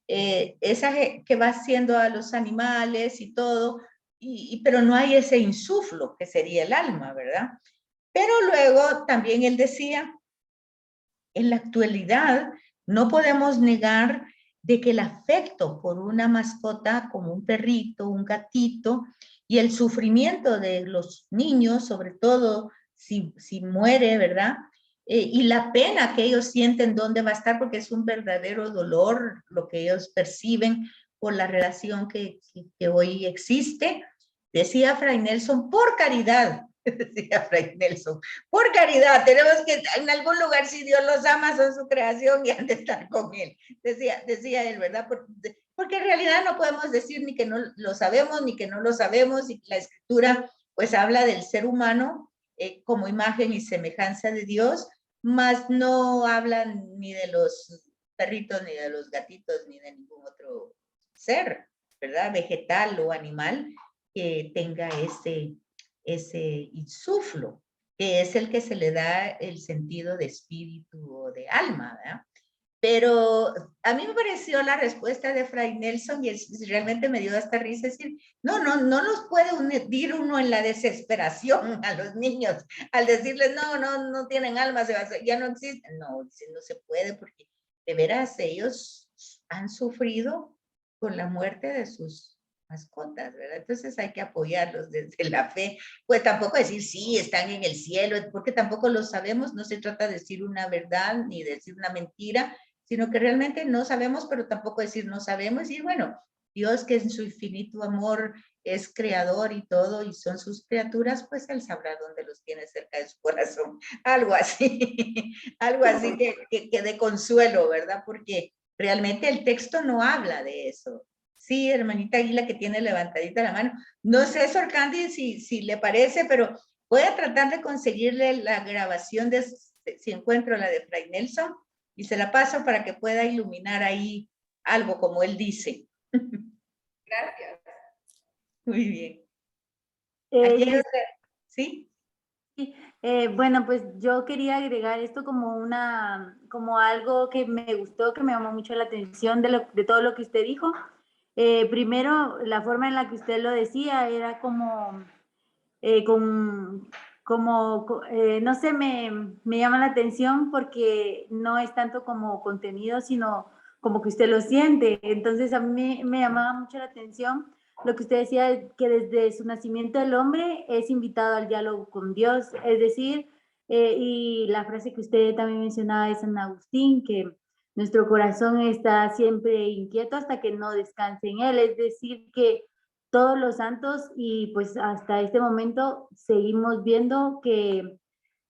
Esa que va haciendo a los animales y todo, pero no hay ese insuflo que sería el alma, ¿verdad? Pero luego también él decía, en la actualidad no podemos negar de que el afecto por una mascota como un perrito, un gatito, y el sufrimiento de los niños, sobre todo si muere, ¿verdad? Y la pena que ellos sienten dónde va a estar, porque es un verdadero dolor lo que ellos perciben por la relación que hoy existe. Decía Fray Nelson, por caridad, decía Fray Nelson, por caridad, tenemos que en algún lugar, si Dios los ama, son su creación y han de estar con él, decía él, ¿verdad? Porque en realidad no podemos decir ni que no lo sabemos, ni que no lo sabemos, y la escritura pues habla del ser humano como imagen y semejanza de Dios, mas no hablan ni de los perritos, ni de los gatitos, ni de ningún otro ser, ¿verdad? Vegetal o animal que tenga ese insuflo, que es el que se le da el sentido de espíritu o de alma, ¿verdad? Pero a mí me pareció la respuesta de Fray Nelson y realmente me dio hasta risa decir, no los puede hundir uno en la desesperación a los niños al decirles, no tienen alma, ya no existen. No se puede porque de veras ellos han sufrido con la muerte de sus mascotas, ¿verdad? Entonces hay que apoyarlos desde la fe, pues tampoco decir sí, están en el cielo, porque tampoco lo sabemos, no se trata de decir una verdad ni de decir una mentira, sino que realmente no sabemos, pero tampoco decir no sabemos, y bueno, Dios que en su infinito amor es creador y todo, y son sus criaturas, pues Él sabrá dónde los tiene cerca de su corazón. Algo así, algo así que de consuelo, ¿verdad? Porque realmente el texto no habla de eso. Sí, hermanita Aguila, que tiene levantadita la mano. No sé, Sor Candy, si le parece, pero voy a tratar de conseguirle la grabación de, si encuentro la de Fray Nelson, y se la paso para que pueda iluminar ahí algo como él dice. Gracias. Muy bien. Eh, Aquí hay Liz- otra, ¿sí? bueno, pues yo quería agregar esto como algo que me gustó, que me llamó mucho la atención de todo lo que usted dijo. Primero, la forma en la que usted lo decía era como, no sé, me llama la atención porque no es tanto como contenido, sino como que usted lo siente. Entonces a mí me llamaba mucho la atención lo que usted decía, que desde su nacimiento el hombre es invitado al diálogo con Dios, es decir, y la frase que usted también mencionaba de San Agustín, que nuestro corazón está siempre inquieto hasta que no descanse en él, es decir, que todos los santos y pues hasta este momento seguimos viendo que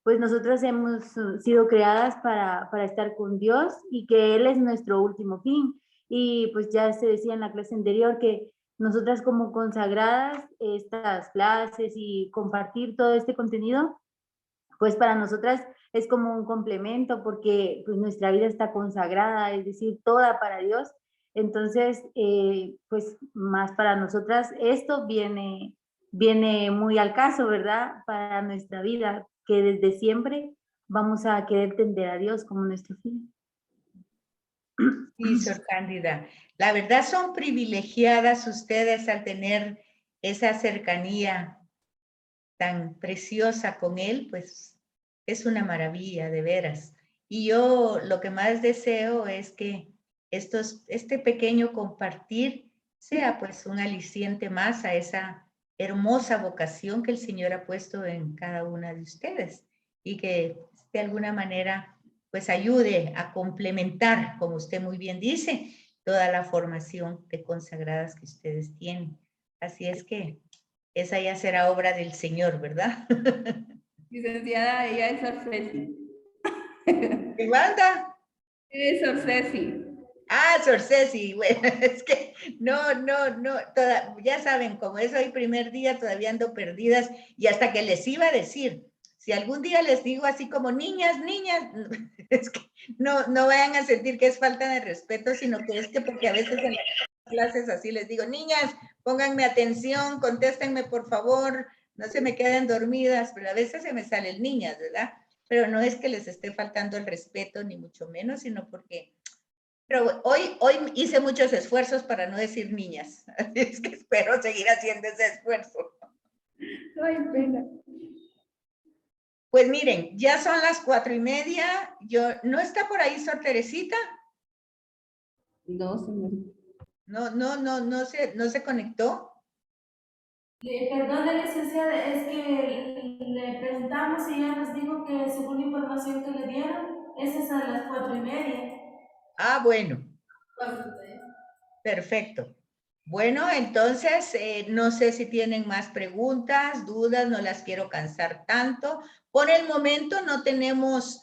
pues nosotros hemos sido creadas para estar con Dios y que Él es nuestro último fin. Y pues ya se decía en la clase anterior que nosotras como consagradas, estas clases y compartir todo este contenido, pues para nosotras es como un complemento porque pues nuestra vida está consagrada, es decir, toda para Dios. Entonces, pues más para nosotras esto viene muy al caso, ¿verdad? Para nuestra vida, que desde siempre vamos a querer tender a Dios como nuestro fin. Sí, Sor Cándida. La verdad son privilegiadas ustedes al tener esa cercanía tan preciosa con Él, pues es una maravilla, de veras. Y yo lo que más deseo es que este pequeño compartir sea pues un aliciente más a esa hermosa vocación que el Señor ha puesto en cada una de ustedes y que de alguna manera pues ayude a complementar, como usted muy bien dice, toda la formación de consagradas que ustedes tienen. Así es que esa ya será obra del Señor, ¿verdad? Licenciada, ella es Sor Ceci. ¿Qué manda? Es Sor Ceci. Ah, Sor Ceci, bueno, es que no, ya saben, como es hoy primer día, todavía ando perdidas y hasta que les iba a decir, si algún día les digo así como niñas, es que no vayan a sentir que es falta de respeto, sino que es que porque a veces en las clases así les digo, niñas, pónganme atención, contéstenme por favor, no se me queden dormidas, pero a veces se me salen niñas, ¿verdad? Pero no es que les esté faltando el respeto, ni mucho menos, sino porque pero hoy hice muchos esfuerzos para no decir niñas, así es que espero seguir haciendo ese esfuerzo. Ay, pena. Pues miren, ya son las 4:30, ¿no está por ahí Sor Teresita? No, señorita. No se conectó. Perdone, licenciada, es que le preguntamos y ella nos dijo que según la información que le dieron, esa es a las 4:30. Ah, bueno. Perfecto. Bueno, entonces, no sé si tienen más preguntas, dudas, no las quiero cansar tanto. Por el momento no tenemos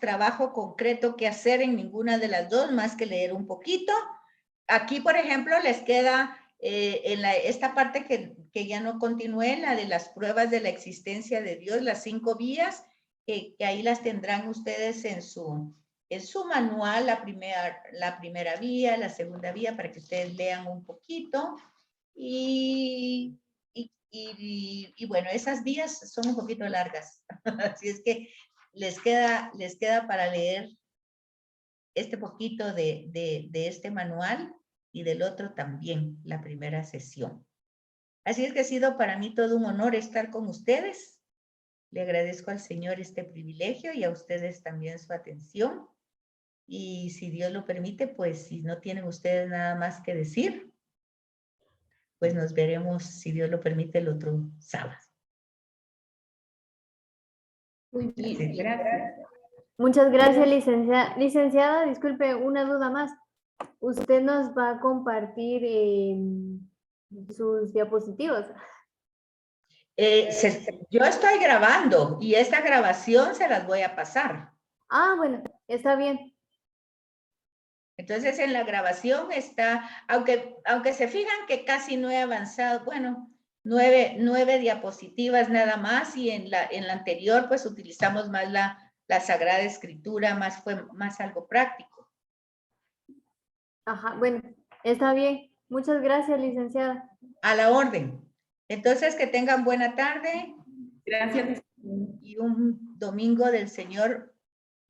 trabajo concreto que hacer en ninguna de las dos, más que leer un poquito. Aquí, por ejemplo, les queda esta parte que ya no continué, la de las pruebas de la existencia de Dios, las 5 vías, que ahí las tendrán ustedes en su manual, la primera vía, la segunda vía, para que ustedes lean un poquito. Y bueno, esas vías son un poquito largas, así es que les queda para leer este poquito de este manual y del otro también, la primera sesión. Así es que ha sido para mí todo un honor estar con ustedes. Le agradezco al Señor este privilegio y a ustedes también su atención. Y si Dios lo permite, pues si no tienen ustedes nada más que decir, pues nos veremos, si Dios lo permite, el otro sábado. Muy bien, gracias. Muchas gracias, licenciada. Licenciada, disculpe, una duda más. usted nos va a compartir sus diapositivas. Yo estoy grabando y esta grabación se las voy a pasar. Ah, bueno, está bien. Entonces en la grabación está, aunque se fijan que casi no he avanzado, bueno, 9 diapositivas nada más, y en la anterior pues utilizamos más la Sagrada Escritura, fue más algo práctico. Ajá, bueno, está bien. Muchas gracias, licenciada. A la orden. Entonces que tengan buena tarde Gracias. y un domingo del Señor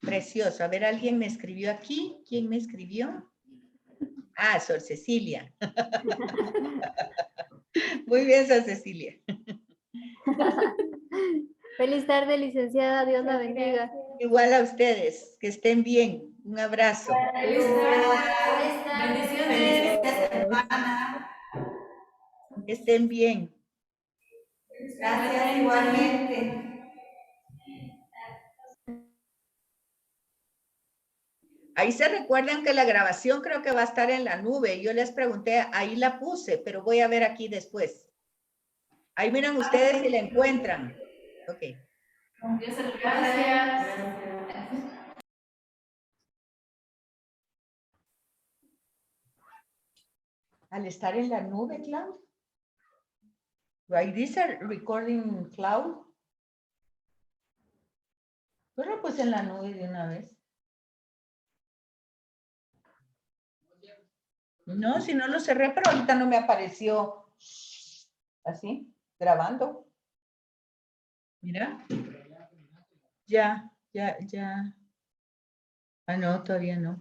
precioso. A ver, alguien me escribió aquí. ¿Quién me escribió? Ah, Sor Cecilia. Muy bien, Sor Cecilia. Feliz tarde, licenciada. Dios la bendiga. Igual a ustedes. Que estén bien. Un abrazo. Bendiciones. Que estén bien. Gracias igualmente. Ahí se recuerdan que la grabación creo que va a estar en la nube. Yo les pregunté, ahí la puse, pero voy a ver aquí después. Ahí miran ustedes si la encuentran. Ok. Gracias. Al estar en la nube, Cloud. Ahí dice recording cloud. Yo lo puse en la nube de una vez. No, si no lo cerré, pero ahorita no me apareció así, grabando. Mira. Ya. Ah, no, todavía no.